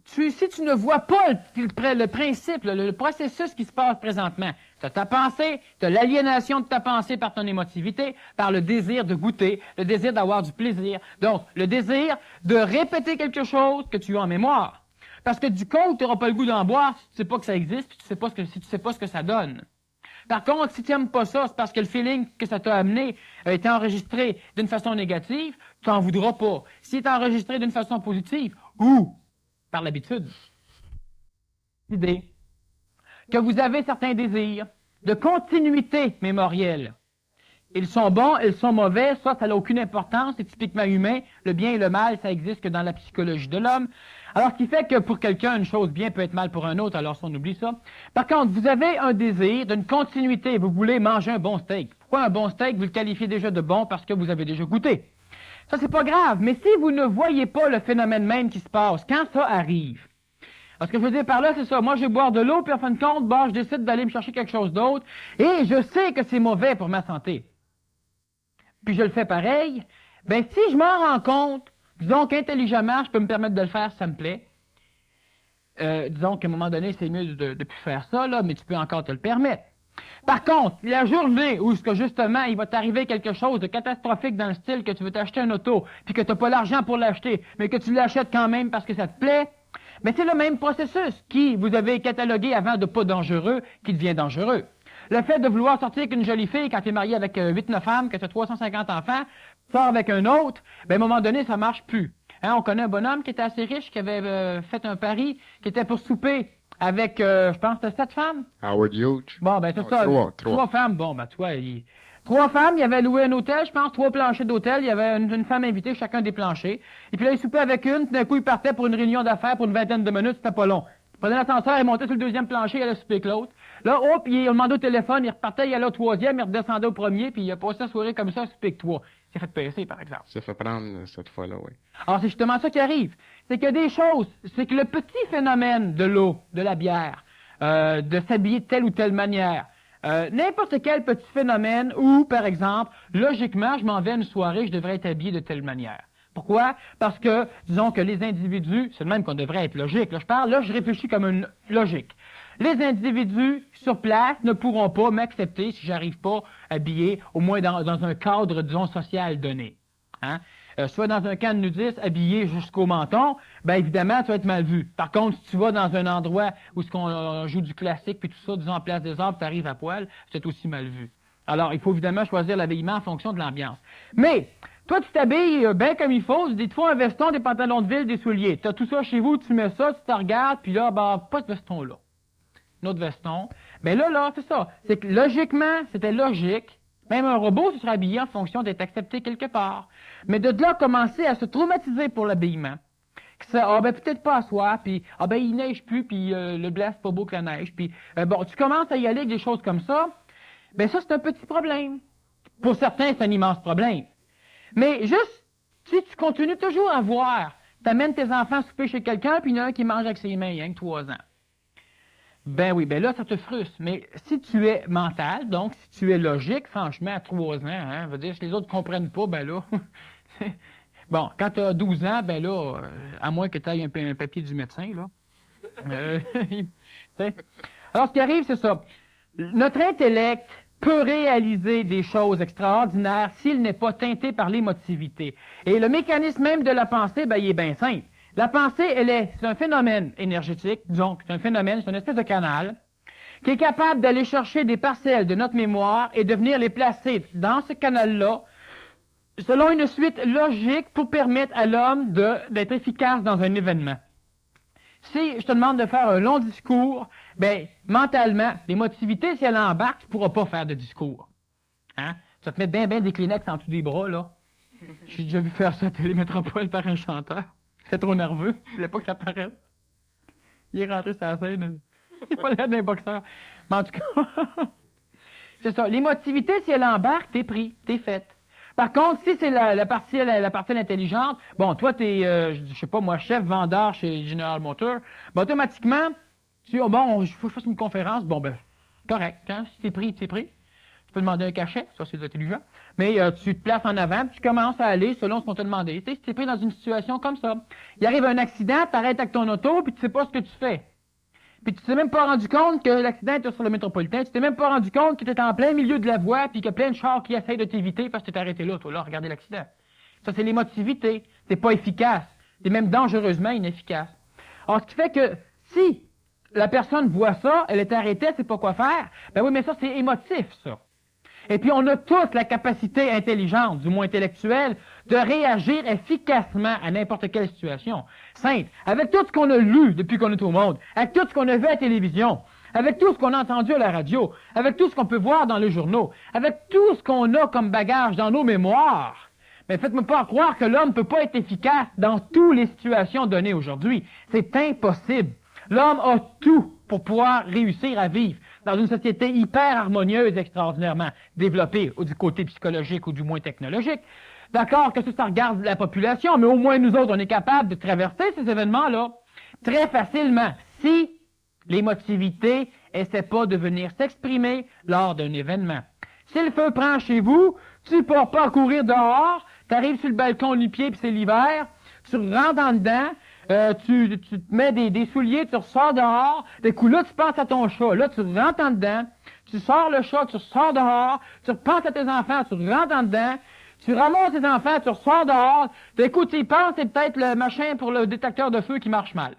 si tu ne vois pas le principe, le processus qui se passe présentement, tu as ta pensée, tu as l'aliénation de ta pensée par ton émotivité, par le désir de goûter, le désir d'avoir du plaisir. Donc, le désir de répéter quelque chose que tu as en mémoire. Parce que du coup, tu n'auras pas le goût d'en boire si tu ne sais pas que ça existe, puis tu sais pas si tu sais pas ce que ça donne. Par contre, si tu n'aimes pas ça, c'est parce que le feeling que ça t'a amené a été enregistré d'une façon négative, tu n'en voudras pas. S'il est enregistré d'une façon positive, ou par l'habitude, l'idée que vous avez certains désirs de continuité mémorielle. Ils sont bons, ils sont mauvais, ça n'a aucune importance, c'est typiquement humain. Le bien et le mal, ça existe que dans la psychologie de l'homme. Alors, ce qui fait que pour quelqu'un, une chose bien peut être mal pour un autre, alors ça, on oublie ça. Par contre, vous avez un désir d'une continuité, vous voulez manger un bon steak. Pourquoi un bon steak? Vous le qualifiez déjà de bon parce que vous avez déjà goûté. Ça, c'est pas grave, mais si vous ne voyez pas le phénomène même qui se passe, quand ça arrive, alors, ce que je veux dire par là, c'est ça. Moi, je vais boire de l'eau, puis en fin de compte, bah, je décide d'aller me chercher quelque chose d'autre, et je sais que c'est mauvais pour ma santé. Puis je le fais pareil. Ben, si je m'en rends compte, disons qu'intelligemment, je peux me permettre de le faire si ça me plaît. Disons qu'à un moment donné, c'est mieux de plus faire ça, là, mais tu peux encore te le permettre. Par contre, la journée où, justement, il va t'arriver quelque chose de catastrophique dans le style que tu veux t'acheter un auto, puis que tu n'as pas l'argent pour l'acheter, mais que tu l'achètes quand même parce que ça te plaît, mais c'est le même processus qui, vous avez catalogué avant de pas dangereux, qui devient dangereux. Le fait de vouloir sortir avec une jolie fille quand tu es marié avec 8-9 femmes, que tu as 350 enfants, sors avec un autre, ben, à un moment donné, ça marche plus. Hein, on connaît un bonhomme qui était assez riche, qui avait fait un pari, qui était pour souper avec, je pense, 7 femmes. Howard Hughes. Bon, ben, c'est ça. Trois femmes. Bon, ben, toi, trois femmes, il avait loué un hôtel, je pense, 3 planchers d'hôtel. Il y avait une femme invitée, chacun des planchers. Et puis là, il soupait avec une, tout d'un coup, il partait pour une réunion d'affaires pour une vingtaine de minutes, c'était pas long. Il prenait l'ascenseur, il montait sur le 2e plancher, il allait souper avec l'autre. Là, hop, il demandait au téléphone, il repartait, il allait au 3e, il redescendait au 1er, puis il a passé la soirée comme ça, souper avec 3. Il s'est fait passer, par exemple. Il s'est fait prendre cette fois-là, oui. Alors, c'est justement ça qui arrive. C'est qu'il y a des choses, c'est que le petit phénomène de l'eau, de la bière, de s'habiller de telle ou telle manière, n'importe quel petit phénomène où, par exemple, logiquement, je m'en vais à une soirée, je devrais être habillé de telle manière. Pourquoi? Parce que, disons que les individus, c'est le même qu'on devrait être logique, là je réfléchis comme une logique. Les individus sur place ne pourront pas m'accepter si j'arrive pas habillé, au moins dans un cadre, disons, social donné. Hein? Soit dans un camp de nudistes, habillé jusqu'au menton, ben évidemment, tu vas être mal vu. Par contre, si tu vas dans un endroit où on joue du classique, puis tout ça, disons, en place des arts, tu arrives à poil, c'est aussi mal vu. Alors, il faut évidemment choisir l'habillement en fonction de l'ambiance. Mais, toi, tu t'habilles bien comme il faut, tu te fous un veston, des pantalons de ville, des souliers. Tu as tout ça chez vous, tu mets ça, tu te regardes, puis là, ben, pas de veston là. Un autre veston. Ben là, c'est ça. C'est que logiquement, c'était logique. Même un robot se serait habillé en fonction d'être accepté quelque part. Mais de là, commencer à se traumatiser pour l'habillement. Ben peut-être pas à soi, puis ben il neige plus, puis le blanc c'est pas beau que la neige, puis bon, tu commences à y aller avec des choses comme ça, ben ça c'est un petit problème. Pour certains, c'est un immense problème. Mais juste, si tu continues toujours à voir, t'amènes tes enfants souper chez quelqu'un, puis il y en a un qui mange avec ses mains, il y a 3 ans. Ben oui, ben là, ça te frustre. Mais si tu es mental, donc si tu es logique, franchement, à 3 ans, hein, veut dire, si les autres ne comprennent pas, ben là, bon, quand tu as 12 ans, ben là, à moins que tu ailles un papier du médecin, là. Alors, ce qui arrive, c'est ça. Notre intellect peut réaliser des choses extraordinaires s'il n'est pas teinté par l'émotivité. Et le mécanisme même de la pensée, ben, il est bien simple. La pensée, c'est un phénomène énergétique, disons, c'est un phénomène, c'est une espèce de canal, qui est capable d'aller chercher des parcelles de notre mémoire et de venir les placer dans ce canal-là, selon une suite logique pour permettre à l'homme d'être efficace dans un événement. Si je te demande de faire un long discours, ben, mentalement, l'émotivité, si elle embarque, tu ne pourras pas faire de discours. Hein? Tu vas te mettre bien des Kleenex en dessous des bras, là. J'ai déjà vu faire ça à Télémétropole par un chanteur. J'étais trop nerveux. Je voulais pas que ça paraisse. Il est rentré sur la scène. Il n'est pas l'air d'un boxeur. Mais en tout cas, c'est ça. L'émotivité, si elle embarque, t'es pris, t'es fait. Par contre, si c'est la partie intelligente, bon, toi, t'es, je sais pas moi, chef vendeur chez General Motors, ben, automatiquement, tu dis, oh, bon, il faut que je fasse une conférence, bon, ben, correct, hein, si t'es pris, t'es pris. Tu peux demander un cachet, ça, c'est intelligent. Mais tu te places en avant, puis tu commences à aller selon ce qu'on t'a demandé. Tu sais, si t'es pris dans une situation comme ça, il arrive un accident, t'arrêtes avec ton auto, puis tu sais pas ce que tu fais. Puis tu t'es même pas rendu compte que l'accident était sur le métropolitain. Tu t'es même pas rendu compte que tu étais en plein milieu de la voie puis qu'il y a plein de chars qui essayent de t'éviter parce que tu t'es arrêté là, toi, là, regarder l'accident. Ça, c'est l'émotivité. T'es pas efficace. T'es même dangereusement inefficace. Alors, ce qui fait que si la personne voit ça, elle est arrêtée, elle sait pas quoi faire, ben oui, mais ça, c'est émotif, ça. Et puis, on a tous la capacité intelligente, du moins intellectuelle, de réagir efficacement à n'importe quelle situation. Simple. Avec tout ce qu'on a lu depuis qu'on est au monde, avec tout ce qu'on a vu à la télévision, avec tout ce qu'on a entendu à la radio, avec tout ce qu'on peut voir dans les journaux, avec tout ce qu'on a comme bagage dans nos mémoires, mais faites-moi pas croire que l'homme ne peut pas être efficace dans toutes les situations données aujourd'hui. C'est impossible. L'homme a tout pour pouvoir réussir à vivre dans une société hyper harmonieuse, extraordinairement développée, du côté psychologique ou du moins technologique. D'accord que ça regarde la population, mais au moins nous autres, on est capable de traverser ces événements-là très facilement si l'émotivité essaie pas de venir s'exprimer lors d'un événement. Si le feu prend chez vous, tu ne pars pas à courir dehors, tu arrives sur le balcon nu-pied puis c'est l'hiver, tu rentres en dedans, tu te mets des souliers, tu ressors dehors, d'un coup là tu penses à ton chat, là tu rentres en dedans, tu sors le chat, tu ressors dehors, tu repenses à tes enfants, tu rentres en dedans, tu ramasses tes enfants, tu ressors dehors, d'un coup tu y penses, c'est peut-être le machin pour le détecteur de feu qui marche mal.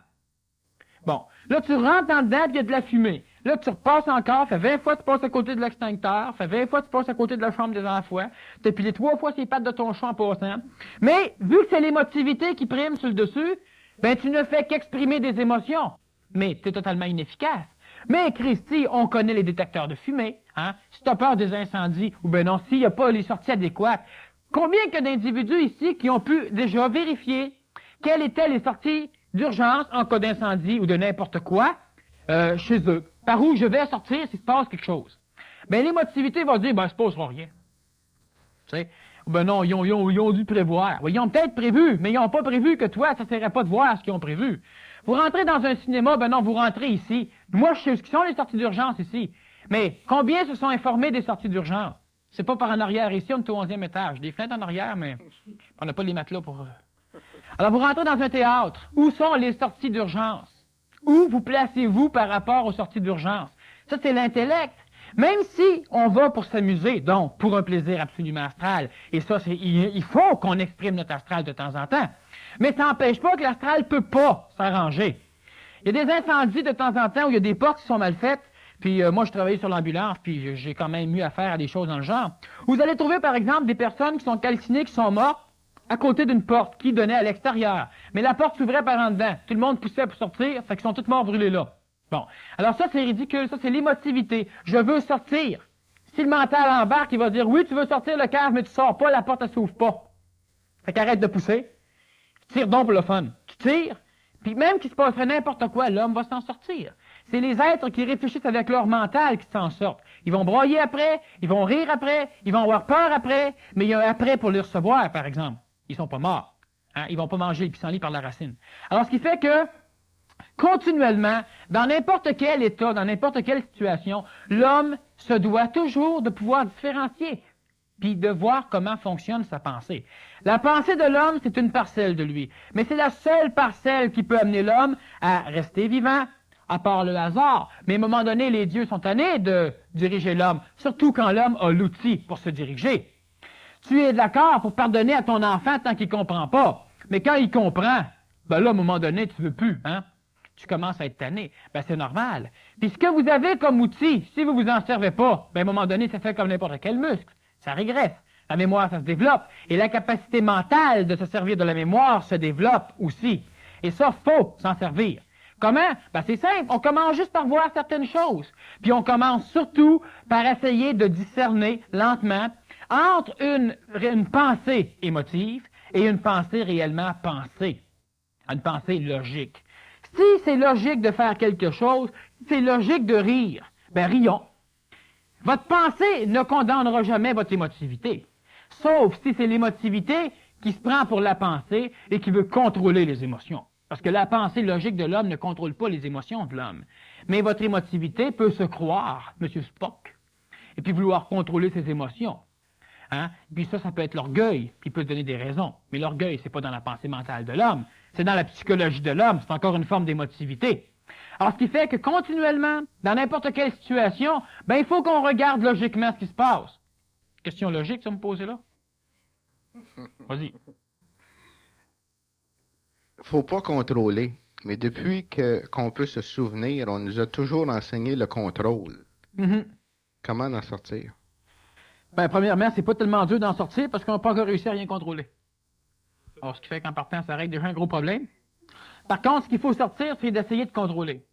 Bon, là tu rentres en dedans, il y a de la fumée. Là, tu repasses encore, fait 20 fois tu passes à côté de l'extincteur, fait 20 fois tu passes à côté de la chambre des enfants, t'as pilé 3 fois ces pattes de ton chat en passant. Mais, vu que c'est l'émotivité qui prime sur le dessus, ben tu ne fais qu'exprimer des émotions. Mais t'es totalement inefficace. Mais, Christy, on connaît les détecteurs de fumée, hein? Si t'as peur des incendies, ou ben non, s'il n'y a pas les sorties adéquates, combien que d'individus ici qui ont pu déjà vérifier quelles étaient les sorties d'urgence en cas d'incendie ou de n'importe quoi chez eux? Par où je vais sortir s'il se passe quelque chose? Ben, l'émotivité va dire, ben, il se passera rien. Tu sais? Ben non, ils ont dû prévoir. Oui, ils ont peut-être prévu, mais ils n'ont pas prévu que toi, ça ne serait pas de voir ce qu'ils ont prévu. Vous rentrez dans un cinéma, ben non, vous rentrez ici. Moi, je sais ce qui sont les sorties d'urgence ici. Mais combien se sont informés des sorties d'urgence? C'est pas par en arrière ici, on est au 11e étage. Des fenêtres en arrière, mais on n'a pas les matelas pour... Alors, vous rentrez dans un théâtre. Où sont les sorties d'urgence? Où vous placez-vous par rapport aux sorties d'urgence? Ça, c'est l'intellect. Même si on va pour s'amuser, donc pour un plaisir absolument astral, et ça, il faut qu'on exprime notre astral de temps en temps, mais ça n'empêche pas que l'astral ne peut pas s'arranger. Il y a des incendies de temps en temps où il y a des portes qui sont mal faites, puis moi je travaillais sur l'ambulance, puis j'ai quand même eu affaire à des choses dans le genre. Vous allez trouver par exemple des personnes qui sont calcinées, qui sont mortes, à côté d'une porte qui donnait à l'extérieur. Mais la porte s'ouvrait par en dedans. Tout le monde poussait pour sortir, fait qu'ils sont tous morts brûlés là. Bon. Alors ça, c'est ridicule. Ça, c'est l'émotivité. Je veux sortir. Si le mental embarque, il va dire, oui, tu veux sortir le cave, mais tu sors pas, la porte, elle s'ouvre pas. Fait qu'arrête de pousser. Tire donc pour le fun. Tu tires, puis même qu'il se passerait n'importe quoi, l'homme va s'en sortir. C'est les êtres qui réfléchissent avec leur mental qui s'en sortent. Ils vont broyer après, ils vont rire après, ils vont avoir peur après, mais il y a un après pour les recevoir, par exemple. Ils sont pas morts. Hein? Ils vont pas manger le pissenlit par la racine. Alors, ce qui fait que, continuellement, dans n'importe quel état, dans n'importe quelle situation, l'homme se doit toujours de pouvoir différencier, puis de voir comment fonctionne sa pensée. La pensée de l'homme, c'est une parcelle de lui. Mais c'est la seule parcelle qui peut amener l'homme à rester vivant, à part le hasard. Mais à un moment donné, les dieux sont tannés de diriger l'homme, surtout quand l'homme a l'outil pour se diriger. Tu es d'accord pour pardonner à ton enfant tant qu'il comprend pas. Mais quand il comprend, ben là, à un moment donné, tu veux plus, hein? Tu commences à être tanné. Ben, c'est normal. Puis ce que vous avez comme outil, si vous vous en servez pas, ben, à un moment donné, ça fait comme n'importe quel muscle. Ça régresse. La mémoire, ça se développe. Et la capacité mentale de se servir de la mémoire se développe aussi. Et ça, faut s'en servir. Comment? Ben, c'est simple. On commence juste par voir certaines choses. Puis on commence surtout par essayer de discerner lentement entre une pensée émotive et une pensée réellement pensée. une pensée logique. Si c'est logique de faire quelque chose, si c'est logique de rire, ben rions. Votre pensée ne condamnera jamais votre émotivité, sauf si c'est l'émotivité qui se prend pour la pensée et qui veut contrôler les émotions. Parce que la pensée logique de l'homme ne contrôle pas les émotions de l'homme. Mais votre émotivité peut se croire, M. Spock, et puis vouloir contrôler ses émotions. Hein? Puis ça peut être l'orgueil, puis il peut donner des raisons. Mais l'orgueil, c'est pas dans la pensée mentale de l'homme, c'est dans la psychologie de l'homme, c'est encore une forme d'émotivité. Alors, ce qui fait que continuellement, dans n'importe quelle situation, ben il faut qu'on regarde logiquement ce qui se passe. Question logique, ça me posez là? Vas-y. Faut pas contrôler. Mais depuis qu'on peut se souvenir, on nous a toujours enseigné le contrôle. Mm-hmm. Comment en sortir? Ben, premièrement, c'est pas tellement dur d'en sortir parce qu'on n'a pas encore réussi à rien contrôler. Alors, ce qui fait qu'en partant, ça règle déjà un gros problème. Par contre, ce qu'il faut sortir, c'est d'essayer de contrôler.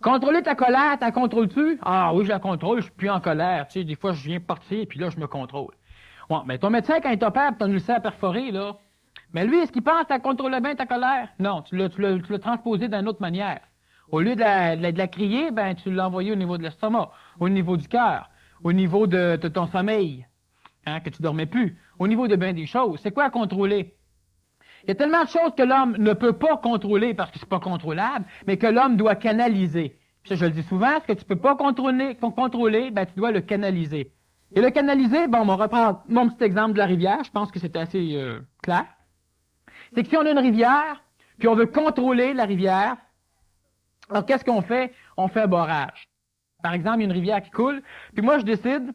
Contrôler ta colère, t'as contrôles-tu? Ah oui, je la contrôle, je suis plus en colère. Tu sais, des fois, je viens partir, puis là, je me contrôle. Bon, mais ton médecin, quand il t'opère, t'as le sang perforé, là, mais lui, est-ce qu'il pense que tu contrôles bien ta colère? Non, tu l'as transposé d'une autre manière. Au lieu de la crier, ben, tu l'as envoyé au niveau de l'estomac, au niveau du cœur, au niveau de ton sommeil, hein, que tu dormais plus, au niveau de bien des choses. C'est quoi à contrôler? Il y a tellement de choses que l'homme ne peut pas contrôler parce que c'est pas contrôlable, mais que l'homme doit canaliser. Puis ça, je le dis souvent, ce que tu peux pas contrôler, ben, tu dois le canaliser. Et le canaliser, bon, on va reprendre mon petit exemple de la rivière, je pense que c'est assez clair. C'est que si on a une rivière, puis on veut contrôler la rivière, alors qu'est-ce qu'on fait? On fait un barrage. Par exemple, il y a une rivière qui coule, puis moi je décide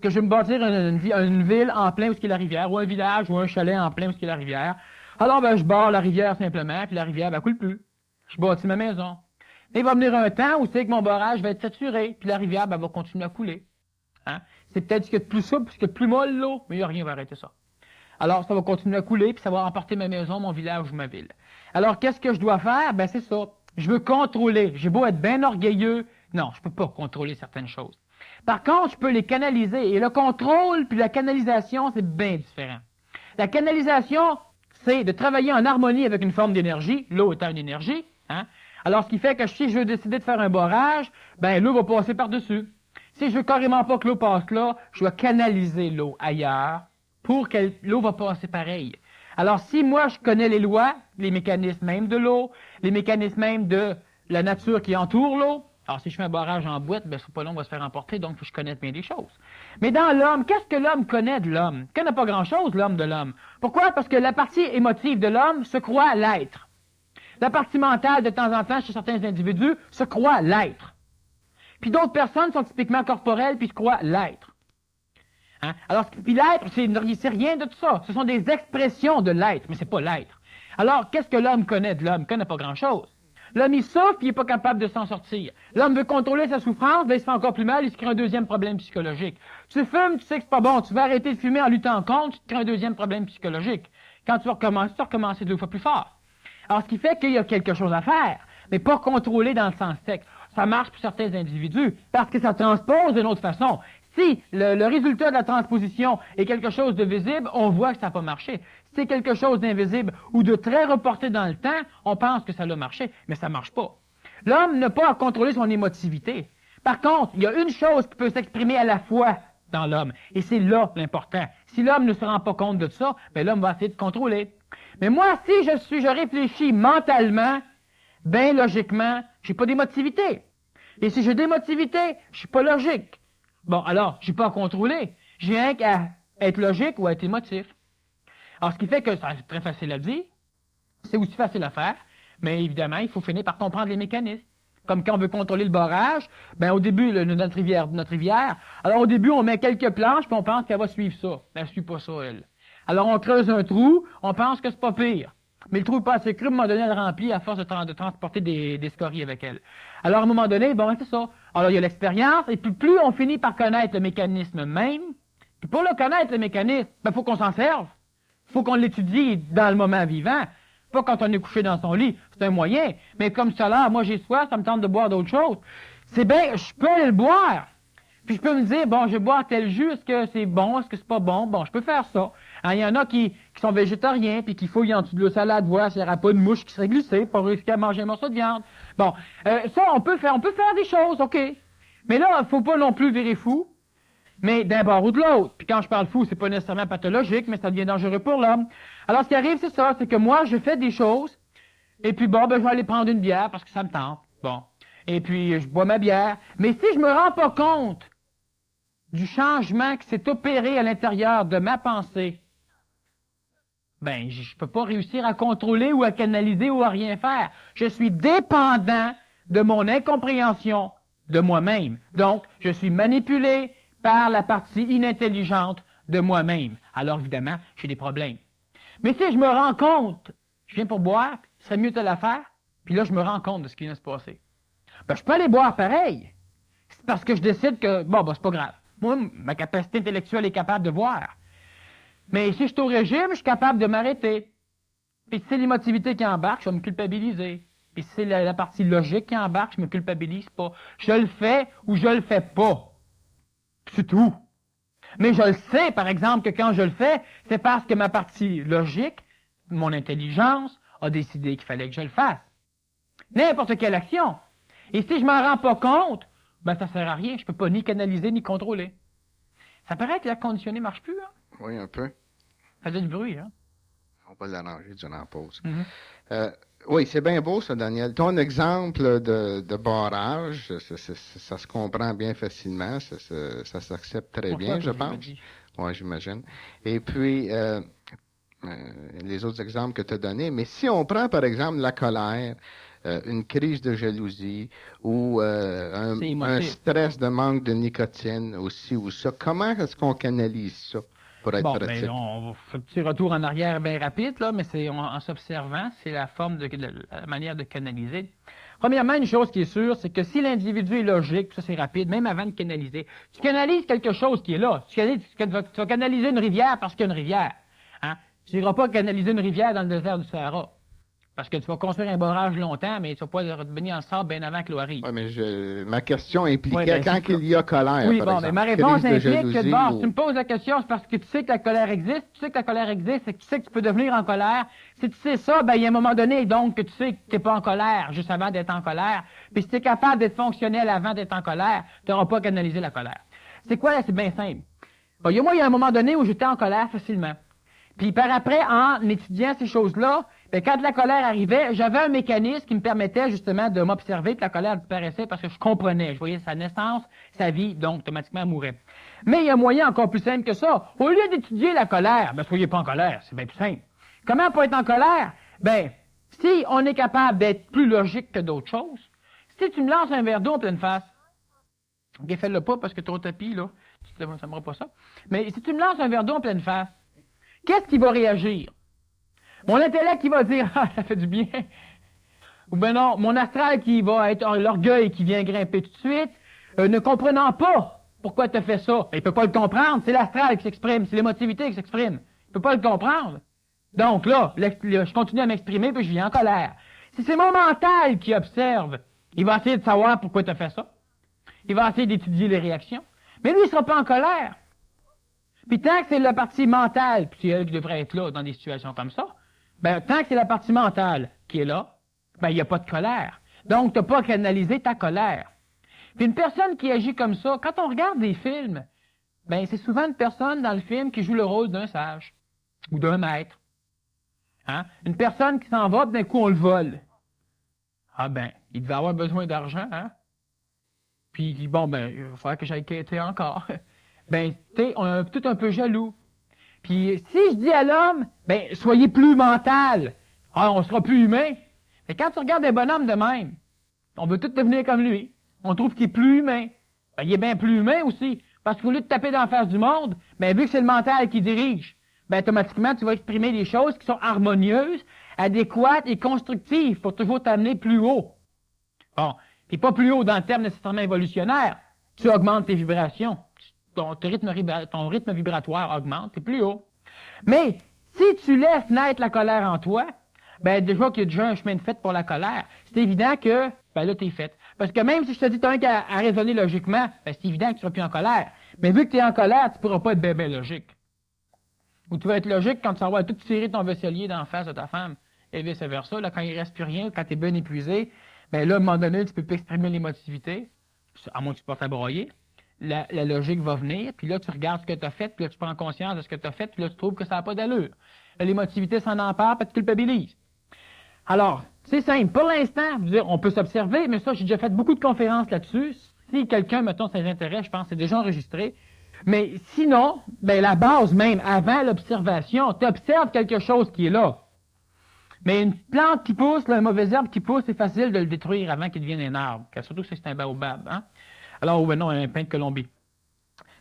que je vais me bâtir une ville en plein où est la rivière, ou un village, ou un chalet en plein où est la rivière. Alors ben je barre la rivière simplement, puis la rivière ben coule plus. Je bâtis ma maison. Et il va venir un temps où c'est que mon barrage va être saturé, puis la rivière ben, va continuer à couler. Hein? C'est peut-être ce qu'il y a de plus souple, ce qu'il y a de plus molle l'eau, mais il n'y a rien qui va arrêter ça. Alors, ça va continuer à couler, puis ça va emporter ma maison, mon village ou ma ville. Alors, qu'est-ce que je dois faire? Ben, c'est ça. Je veux contrôler. J'ai beau être bien orgueilleux. Non, je peux pas contrôler certaines choses. Par contre, je peux les canaliser. Et le contrôle puis la canalisation, c'est bien différent. La canalisation, c'est de travailler en harmonie avec une forme d'énergie, l'eau étant une énergie. Hein? Alors, ce qui fait que si je veux décider de faire un barrage, ben, l'eau va passer par-dessus. Si je veux carrément pas que l'eau passe là, je dois canaliser l'eau ailleurs, pour que l'eau va passer pareil. Alors, si moi, je connais les lois, les mécanismes même de l'eau, les mécanismes même de la nature qui entoure l'eau, alors si je fais un barrage en boîte, ben, c'est pas long, on va se faire emporter, donc il faut que je connaisse bien des choses. Mais dans l'homme, qu'est-ce que l'homme connaît de l'homme? Il connaît pas grand-chose, l'homme de l'homme. Pourquoi? Parce que la partie émotive de l'homme se croit l'être. La partie mentale, de temps en temps, chez certains individus, se croit l'être. Puis d'autres personnes sont typiquement corporelles, puis se croient l'être. Hein? Alors, puis l'être, c'est rien de tout ça. Ce sont des expressions de l'être, mais c'est pas l'être. Alors, qu'est-ce que l'homme connaît de l'homme? Il connaît pas grand-chose. L'homme, il souffre, puis il est pas capable de s'en sortir. L'homme veut contrôler sa souffrance, ben, il se fait encore plus mal, il se crée un deuxième problème psychologique. Tu fumes, tu sais que c'est pas bon, tu vas arrêter de fumer en luttant contre, tu te crées un deuxième problème psychologique. Quand tu vas recommencer 2 fois plus fort. Alors, ce qui fait qu'il y a quelque chose à faire, mais pas contrôler dans le sens sec. Ça marche pour certains individus, parce que ça transpose d'une autre façon. Si le résultat de la transposition est quelque chose de visible, on voit que ça n'a pas marché. Si c'est quelque chose d'invisible ou de très reporté dans le temps, on pense que ça a marché, mais ça ne marche pas. L'homme n'a pas à contrôler son émotivité. Par contre, il y a une chose qui peut s'exprimer à la fois dans l'homme, et c'est là l'important. Si l'homme ne se rend pas compte de ça, ben l'homme va essayer de contrôler. Mais moi, si je réfléchis mentalement, ben logiquement, j'ai pas d'émotivité. Et si j'ai d'émotivité, je suis pas logique. Bon, alors, je n'ai pas à contrôler. J'ai rien qu'à être logique ou à être émotif. Alors, ce qui fait que c'est très facile à dire, c'est aussi facile à faire, mais évidemment, il faut finir par comprendre les mécanismes. Comme quand on veut contrôler le barrage, ben au début, notre rivière, alors au début, on met quelques planches, puis on pense qu'elle va suivre ça. Elle ne suit pas ça, elle. Alors, on creuse un trou, on pense que c'est pas pire. Mais le trou n'est pas assez cru, à un moment donné, elle remplit à force de transporter des scories avec elle. Alors, à un moment donné, bon, c'est ça. Alors, il y a l'expérience, et puis plus on finit par connaître le mécanisme même, puis pour le connaître, le mécanisme, ben, faut qu'on s'en serve. Faut qu'on l'étudie dans le moment vivant. Pas quand on est couché dans son lit. C'est un moyen. Mais comme ça là, moi j'ai soif, ça me tente de boire d'autres choses. C'est bien, je peux aller le boire. Puis je peux me dire, bon, je vais boire tel jus, est-ce que c'est bon, est-ce que c'est pas bon? Bon, je peux faire ça. Il y en a qui qui sont végétariens, puis qui fouillent en dessous de la salade, voir s'il n'y aura pas de mouche qui serait glissée pour risquer à manger un morceau de viande. Bon, ça, on peut faire des choses, OK. Mais là, il ne faut pas non plus virer fou, mais d'un bord ou de l'autre. Puis quand je parle fou, c'est pas nécessairement pathologique, mais ça devient dangereux pour l'homme. Alors, ce qui arrive, c'est ça, c'est que moi, je fais des choses, et puis bon, ben, je vais aller prendre une bière parce que ça me tente. Bon. Et puis, je bois ma bière. Mais si je me rends pas compte du changement qui s'est opéré à l'intérieur de ma pensée, ben, je peux pas réussir à contrôler ou à canaliser ou à rien faire. Je suis dépendant de mon incompréhension de moi-même. Donc, je suis manipulé par la partie inintelligente de moi-même. Alors, évidemment, j'ai des problèmes. Mais si je me rends compte, je viens pour boire, ce serait mieux de la faire, puis là, je me rends compte de ce qui vient de se passer. Ben, je peux aller boire pareil. C'est parce que je décide que, bon, ben, c'est pas grave. Moi, ma capacité intellectuelle est capable de voir. Mais si je suis au régime, je suis capable de m'arrêter. Puis si c'est l'émotivité qui embarque, je vais me culpabiliser. Puis si c'est la partie logique qui embarque, je me culpabilise pas. Je le fais ou je le fais pas. C'est tout. Mais je le sais, par exemple, que quand je le fais, c'est parce que ma partie logique, mon intelligence, a décidé qu'il fallait que je le fasse. N'importe quelle action. Et si je m'en rends pas compte, ben ça sert à rien. Je peux pas ni canaliser ni contrôler. Ça paraît que l'air conditionné marche plus, hein? Oui, un peu. Ça fait du bruit, hein? On va l'arranger durant la pause. Mm-hmm. Oui, c'est bien beau, ça, Daniel. Ton exemple de barrage, ça se comprend bien facilement. Ça s'accepte très bien, je pense. Oui, j'imagine. Et puis, les autres exemples que tu as donnés. Mais si on prend, par exemple, la colère, une crise de jalousie ou un stress de manque de nicotine aussi, ou ça, comment est-ce qu'on canalise ça? Pour être pratique. Ben, on fait un petit retour en arrière bien rapide, là, mais c'est en s'observant, c'est la la manière de canaliser. Premièrement, une chose qui est sûre, c'est que si l'individu est logique, ça c'est rapide, même avant de canaliser, tu canalises quelque chose qui est là. Tu vas canaliser une rivière parce qu'il y a une rivière. Hein? Tu n'iras pas canaliser une rivière dans le désert du Sahara. Parce que tu vas construire un barrage longtemps, mais tu vas pas revenir en sable bien avant que l'eau arrive. Oui, mais ma question impliquait quand il y a colère, oui, par bon, exemple. mais ma réponse implique que d'abord, ou... si tu me poses la question, c'est parce que tu sais que la colère existe. Tu sais que la colère existe, c'est que tu sais que tu peux devenir en colère. Si tu sais ça, ben, il y a un moment donné, donc, que tu sais que tu n'es pas en colère juste avant d'être en colère. Puis si tu es capable d'être fonctionnel avant d'être en colère, tu n'auras pas canalisé la colère. C'est quoi, là? C'est bien simple. Bon, il y a un moment donné où j'étais en colère facilement. Puis par après, en étudiant ces choses-là, ben, quand la colère arrivait, j'avais un mécanisme qui me permettait justement de m'observer que la colère disparaissait parce que je comprenais. Je voyais sa naissance, sa vie, donc automatiquement elle mourait. Mais il y a un moyen encore plus simple que ça. Au lieu d'étudier la colère, ben soyez pas en colère, c'est bien plus simple. Comment pas être en colère? Ben, si on est capable d'être plus logique que d'autres choses, si tu me lances un verre d'eau en pleine face, ok, fais-le pas parce que t'es au tapis, là, ça m'aimerait pas ça. Mais si tu me lances un verre d'eau en pleine face, qu'est-ce qui va réagir? Mon intellect qui va dire « Ah, ça fait du bien ». Ou ben non, mon astral qui va être l'orgueil qui vient grimper tout de suite, ne comprenant pas pourquoi tu as fait ça. Il peut pas le comprendre, c'est l'astral qui s'exprime, c'est l'émotivité qui s'exprime. Il peut pas le comprendre. Donc là, je continue à m'exprimer puis je viens en colère. Si c'est mon mental qui observe, il va essayer de savoir pourquoi tu as fait ça. Il va essayer d'étudier les réactions. Mais lui, il sera pas en colère. Puis tant que c'est la partie mentale, puis c'est elle qui devrait être là dans des situations comme ça, ben, tant que c'est la partie mentale qui est là, ben, il n'y a pas de colère. Donc, tu n'as pas canalisé ta colère. Puis une personne qui agit comme ça, quand on regarde des films, ben, c'est souvent une personne dans le film qui joue le rôle d'un sage ou d'un maître. Hein? Une personne qui s'en va, d'un coup, on le vole. Ah ben, il devait avoir besoin d'argent, hein? Puis, bon, ben, il va falloir que j'aille quêter encore. Ben, tu sais, on est tout un peu jaloux. Puis si je dis à l'homme, ben, soyez plus mental, on sera plus humain. Mais quand tu regardes des bonhommes de même, on veut tous devenir comme lui. On trouve qu'il est plus humain. Ben, il est bien plus humain aussi. Parce qu'au lieu de taper dans la face du monde, ben, vu que c'est le mental qui dirige, ben, automatiquement, tu vas exprimer des choses qui sont harmonieuses, adéquates et constructives pour toujours t'amener plus haut. Bon. Puis pas plus haut dans le terme nécessairement évolutionnaire. Tu augmentes tes vibrations. Ton rythme vibratoire augmente, t'es plus haut. Mais si tu laisses naître la colère en toi, ben déjà qu'il y a déjà un chemin de fait pour la colère, c'est évident que ben là t'es fait. Parce que même si je te dis t'as un qu'à raisonner logiquement, ben c'est évident que tu seras plus en colère. Mais vu que tu es en colère, tu pourras pas être bien logique. Ou tu vas être logique quand tu vas tout tirer ton vaisselier d'en face de ta femme, et vice-versa. Là, quand il ne reste plus rien, quand tu es bien épuisé, ben là, à un moment donné, tu ne peux plus exprimer l'émotivité, à moins que tu portes à broyer. La logique va venir, puis là, tu regardes ce que tu as fait, puis là, tu prends conscience de ce que tu as fait, puis là, tu trouves que ça n'a pas d'allure. L'émotivité s'en empare, puis tu culpabilises. Alors, c'est simple. Pour l'instant, on peut s'observer, mais ça, j'ai déjà fait beaucoup de conférences là-dessus. Si quelqu'un, mettons, ses intérêts, je pense, c'est déjà enregistré. Mais sinon, ben la base même, avant l'observation, tu observes quelque chose qui est là. Mais une plante qui pousse, là, un mauvais herbe qui pousse, c'est facile de le détruire avant qu'il devienne un arbre. Surtout si c'est un baobab. Hein? Alors, ou non, un pin de Colombie.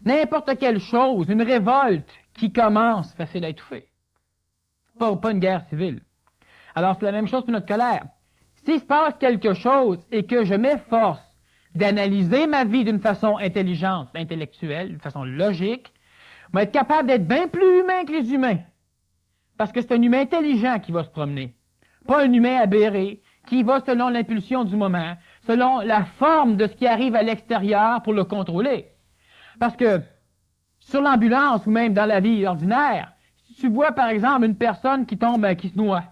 N'importe quelle chose, une révolte qui commence, facile à étouffer. Pas une guerre civile. Alors, c'est la même chose pour notre colère. S'il se passe quelque chose et que je m'efforce d'analyser ma vie d'une façon intelligente, intellectuelle, d'une façon logique, je vais être capable d'être bien plus humain que les humains. Parce que c'est un humain intelligent qui va se promener. Pas un humain aberré, qui va selon l'impulsion du moment, selon la forme de ce qui arrive à l'extérieur pour le contrôler. Parce que sur l'ambulance ou même dans la vie ordinaire, si tu vois par exemple une personne qui tombe, qui se noie,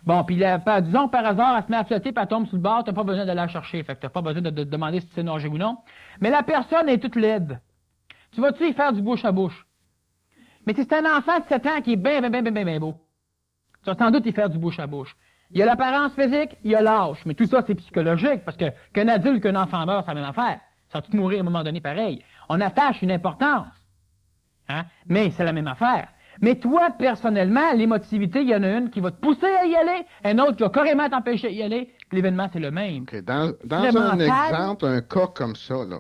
bon, puis disons par hasard, elle se met à flotter, puis elle tombe sous le bord, tu n'as pas besoin de la chercher, fait que tu n'as pas besoin de demander si tu sais nager ou non. Mais la personne est toute laide. Tu vas-tu y faire du bouche à bouche? Mais c'est un enfant de 7 ans qui est bien beau. Tu vas sans doute y faire du bouche à bouche. Il y a l'apparence physique, il y a l'âge, mais tout ça c'est psychologique, parce qu'un adulte, qu'un enfant meurt, c'est la même affaire. Ça va tout mourir à un moment donné pareil. On attache une importance. Hein? Mais c'est la même affaire. Mais toi, personnellement, l'émotivité, il y en a une qui va te pousser à y aller, une autre qui va carrément t'empêcher d'y aller. L'événement, c'est le même. Okay. Dans un exemple, un cas comme ça, là,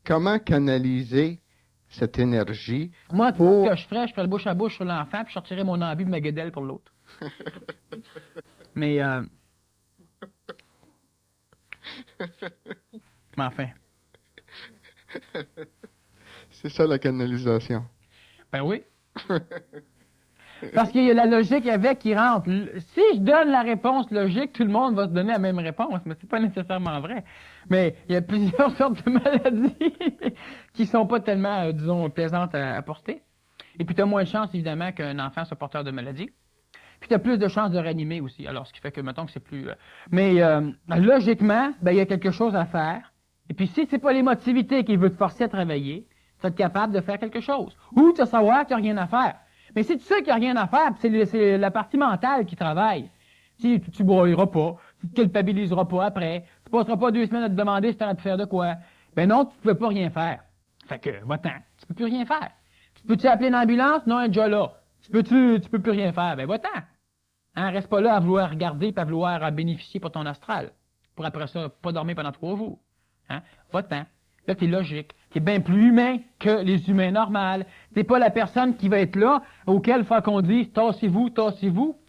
comment canaliser cette énergie? Moi, ce que je ferais le bouche à bouche sur l'enfant, puis je sortirais mon ambi et ma guédelle pour l'autre. Mais enfin. C'est ça la canalisation. Ben oui. Parce qu'il y a la logique avec qui rentre. Si je donne la réponse logique, tout le monde va se donner la même réponse, mais c'est pas nécessairement vrai. Mais il y a plusieurs sortes de maladies qui sont pas tellement, disons, plaisantes à porter. Et puis tu as moins de chances, évidemment, qu'un enfant soit porteur de maladie. Puis tu as plus de chances de réanimer aussi. Alors, ce qui fait que, mettons que c'est plus... Mais logiquement, ben, il y a quelque chose à faire. Et puis si c'est pas l'émotivité qui veut te forcer à travailler, tu vas être capable de faire quelque chose. Ou tu vas savoir qu'il n'y a rien à faire. Mais si tu sais qu'il n'y a rien à faire, c'est la partie mentale qui travaille. Si tu broyeras pas, tu ne te culpabiliseras pas après, tu passeras pas 2 semaines à te demander si tu as de faire de quoi. Ben non, tu ne peux pas rien faire. Fait que, va-t'en, tu peux plus rien faire. Tu peux-tu appeler une ambulance? Non, elle est déjà là. Tu peux plus rien faire. Ben va-t'en. Hein, reste pas là à vouloir regarder et à vouloir bénéficier pour ton astral. Pour après ça, pas dormir pendant 3 jours. Hein? Va-t'en. Là, t'es logique. T'es bien plus humain que les humains normaux. T'es pas la personne qui va être là, auquel il faut qu'on dise « tassez-vous, tassez-vous ».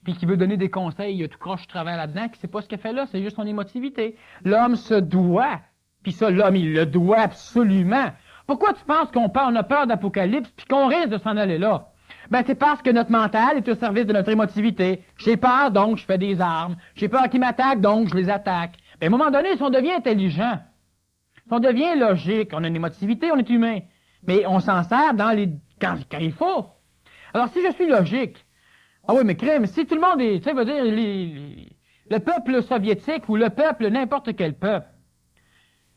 Puis qui veut donner des conseils, tout croche du travail là-dedans, qui sait pas ce qu'elle fait là, c'est juste son émotivité. L'homme se doit, puis ça, l'homme, il le doit absolument. Pourquoi tu penses on a peur d'apocalypse, puis qu'on risque de s'en aller là? Ben, c'est parce que notre mental est au service de notre émotivité. J'ai peur, donc je fais des armes. J'ai peur qu'ils m'attaquent, donc je les attaque. Ben, à un moment donné, si on devient intelligent, si on devient logique, on a une émotivité, on est humain. Mais on s'en sert quand il faut. Alors, si je suis logique, ah oui, mais crème, si tout le monde est, tu sais, veut dire, le peuple soviétique ou le peuple, n'importe quel peuple,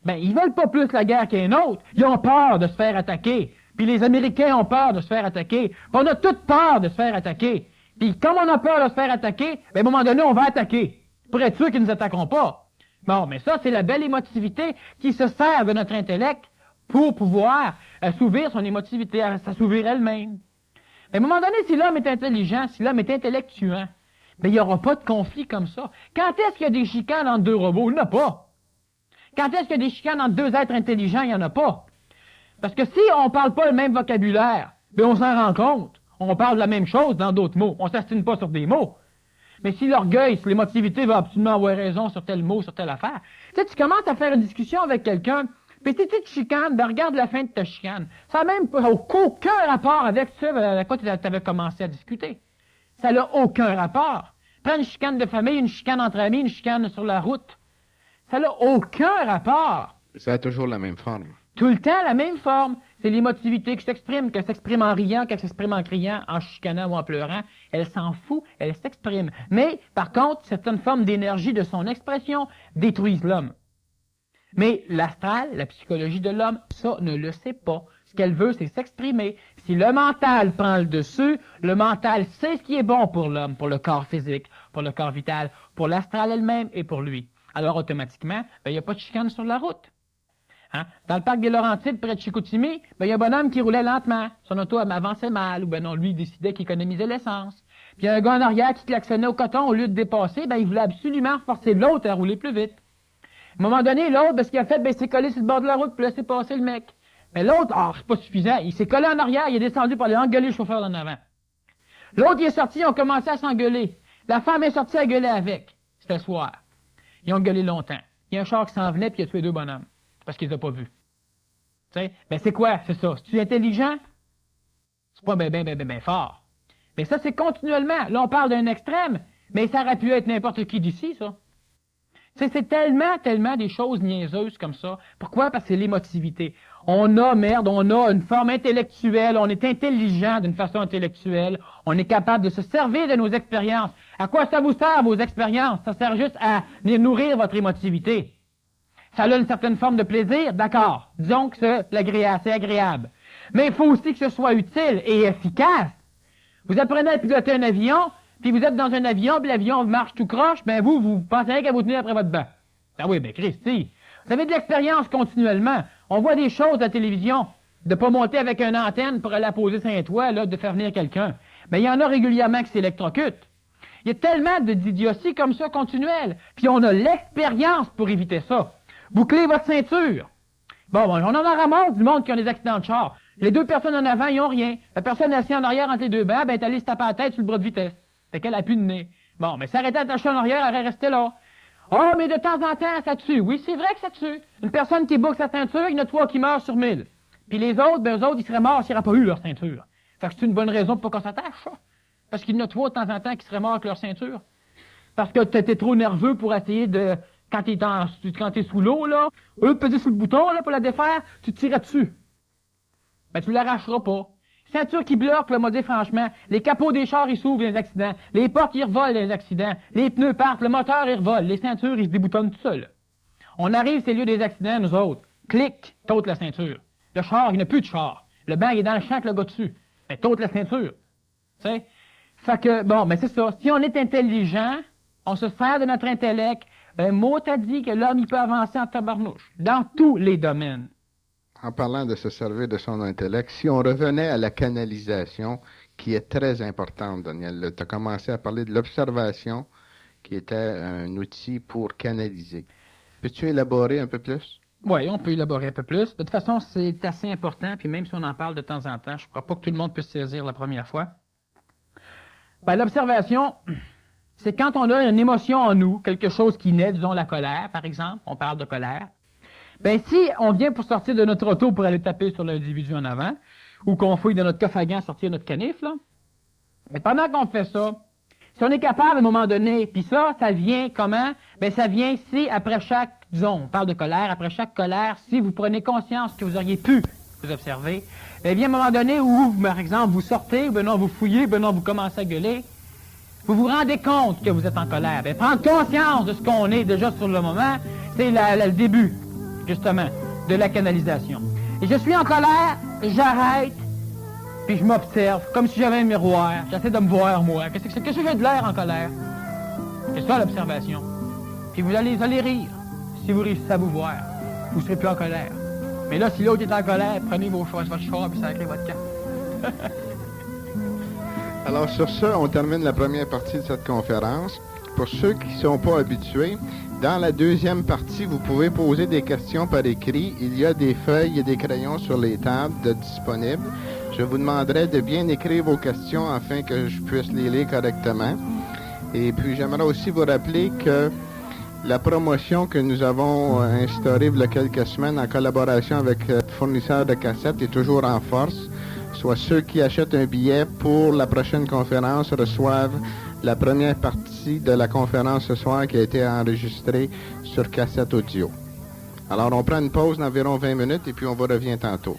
ben, ils veulent pas plus la guerre qu'un autre. Ils ont peur de se faire attaquer. Puis les Américains ont peur de se faire attaquer. Puis on a toute peur de se faire attaquer. Puis comme on a peur de se faire attaquer, ben, à un moment donné, on va attaquer. Pour être sûr qu'ils ne nous attaqueront pas. Bon, mais ça, c'est la belle émotivité qui se sert de notre intellect pour pouvoir assouvir son émotivité, à s'assouvir elle-même. Mais à un moment donné, si l'homme est intelligent, si l'homme est intellectuant, ben, il n'y aura pas de conflit comme ça. Quand est-ce qu'il y a des chicanes entre 2 robots? Il n'y en a pas. Quand est-ce qu'il y a des chicanes entre 2 êtres intelligents? Il n'y en a pas. Parce que si on ne parle pas le même vocabulaire, ben, on s'en rend compte. On parle de la même chose dans d'autres mots. On ne s'astine pas sur des mots. Mais si l'orgueil, si l'émotivité va absolument avoir raison sur tel mot, sur telle affaire, tu sais, tu commences à faire une discussion avec quelqu'un, puis si tu te chicanes, ben regarde la fin de ta chicane. Ça n'a même aucun rapport avec ce à quoi tu avais commencé à discuter. Ça n'a aucun rapport. Prends une chicane de famille, une chicane entre amis, une chicane sur la route. Ça n'a aucun rapport. Ça a toujours la même forme. Tout le temps, la même forme. C'est l'émotivité qui s'exprime, qu'elle s'exprime en riant, qu'elle s'exprime en criant, en chicanant ou en pleurant. Elle s'en fout, elle s'exprime. Mais, par contre, certaines formes d'énergie de son expression détruisent l'homme. Mais l'astral, la psychologie de l'homme, ça ne le sait pas. Ce qu'elle veut, c'est s'exprimer. Si le mental prend le dessus, le mental sait ce qui est bon pour l'homme, pour le corps physique, pour le corps vital, pour l'astral elle-même et pour lui. Alors, automatiquement, il n'y a pas de chicane sur la route. Hein? Dans le parc des Laurentides, près de Chicoutimi, il y a un bonhomme qui roulait lentement. Son auto avançait mal, ou non, lui, il décidait qu'il économisait l'essence. Puis il y a un gars en arrière qui klaxonnait au coton au lieu de dépasser, il voulait absolument forcer l'autre à rouler plus vite. À un moment donné, l'autre, ce qu'il a fait, il s'est collé sur le bord de la route pour laisser passer le mec. Mais l'autre, c'est pas suffisant, il s'est collé en arrière, il est descendu pour aller engueuler le chauffeur d'en avant. L'autre, il est sorti, ils ont commencé à s'engueuler. La femme est sortie à gueuler avec. C'était le soir. Ils ont gueulé longtemps. Il y a un char qui s'en venait, puis il a tué 2 bonhommes. Parce qu'ils les ont pas vus. Tu sais, c'est quoi, c'est ça? Si tu es intelligent, c'est pas ben fort. Mais ça, c'est continuellement. Là, on parle d'un extrême, mais ça aurait pu être n'importe qui d'ici, ça. C'est tellement des choses niaiseuses comme ça. Pourquoi? Parce que c'est l'émotivité. On a une forme intellectuelle, on est intelligent d'une façon intellectuelle, on est capable de se servir de nos expériences. À quoi ça vous sert, vos expériences? Ça sert juste à nourrir votre émotivité. Ça a une certaine forme de plaisir, d'accord. Disons que c'est agréable. Mais il faut aussi que ce soit utile et efficace. Vous apprenez à piloter un avion, puis vous êtes dans un avion, puis l'avion marche tout croche, vous pensez qu'à vous tenir après votre banc. Ah oui, Christy, vous avez de l'expérience continuellement. On voit des choses à la télévision, de pas monter avec une antenne pour aller la poser sur un toit, de faire venir quelqu'un. Mais il y en a régulièrement qui s'électrocutent. Il y a tellement d'idioties comme ça continuelles, puis on a l'expérience pour éviter ça. Bouclez votre ceinture. Bon, on en ramasse du monde qui ont des accidents de char. Les 2 personnes en avant, ils ont rien. La personne assise en arrière entre les 2 bancs, est allée se taper la tête sur le bras de vitesse. Fait qu'elle a plus de nez. Bon, mais s'arrêter attaché en arrière, elle restait là. Oh, mais de temps en temps, ça tue. Oui, c'est vrai que ça tue. Une personne qui boucle sa ceinture, il y en a 3 qui meurent sur 1000. Puis les autres, eux autres, ils seraient morts s'ils n'auraient pas eu leur ceinture. Fait que c'est une bonne raison pour pas qu'on s'attache, ça. Parce qu'il y en a 3 de temps en temps qui seraient morts avec leur ceinture. Parce que t'étais trop nerveux pour essayer de... Quand t'es sous l'eau, là, au lieu de peser sur le bouton, là, pour la défaire, tu tirais dessus. Tu l'arracheras pas. Ceinture qui bloque, là, m'a dit franchement, les capots des chars, ils s'ouvrent les accidents. Les portes, ils revolent les accidents. Les pneus partent, le moteur, il revole. Les ceintures, ils se déboutonnent tout seuls. On arrive, c'est le lieu des accidents, nous autres. Clic, t'ôtes la ceinture. Le char, il n'y a plus de char. Le banc, il est dans le champ avec le gars dessus. Mais t'ôtes la ceinture. Tu sais? Fait que, bon, mais c'est ça. Si on est intelligent, on se sert de notre intellect. Mot a dit que l'homme, il peut avancer en tabarnouche. Dans tous les domaines. En parlant de se servir de son intellect, si on revenait à la canalisation, qui est très importante, Daniel, tu as commencé à parler de l'observation, qui était un outil pour canaliser. Peux-tu élaborer un peu plus? Oui, on peut élaborer un peu plus. De toute façon, c'est assez important, puis même si on en parle de temps en temps, je ne crois pas que tout le monde puisse saisir la première fois. L'observation, c'est quand on a une émotion en nous, quelque chose qui naît, disons la colère, par exemple, on parle de colère. Si on vient pour sortir de notre auto pour aller taper sur l'individu en avant, ou qu'on fouille dans notre coffre à gants sortir notre canif, là, mais pendant qu'on fait ça, si on est capable à un moment donné, puis ça vient comment? Ça vient si après chaque, disons, on parle de colère, après chaque colère, si vous prenez conscience que vous auriez pu vous observer, bien à un moment donné où, par exemple, vous sortez, ou non, vous fouillez, non, vous commencez à gueuler, vous vous rendez compte que vous êtes en colère. Prendre conscience de ce qu'on est déjà sur le moment, c'est le début, justement, de la canalisation. Et je suis en colère, j'arrête, puis je m'observe, comme si j'avais un miroir. J'essaie de me voir, moi. Qu'est-ce que j'ai de l'air en colère? C'est ça, l'observation. Puis vous allez rire. Si vous réussissez à vous voir, vous ne serez plus en colère. Mais là, si l'autre est en colère, prenez votre char, puis sacrez votre camp. Alors, sur ce, on termine la première partie de cette conférence. Pour ceux qui ne sont pas habitués, dans la deuxième partie, vous pouvez poser des questions par écrit. Il y a des feuilles et des crayons sur les tables disponibles. Je vous demanderai de bien écrire vos questions afin que je puisse les lire correctement. Et puis, j'aimerais aussi vous rappeler que la promotion que nous avons instaurée il y a quelques semaines en collaboration avec le fournisseur de cassettes est toujours en force. Soit ceux qui achètent un billet pour la prochaine conférence reçoivent la première partie de la conférence ce soir qui a été enregistrée sur cassette audio. Alors, on prend une pause d'environ 20 minutes et puis on vous revient tantôt.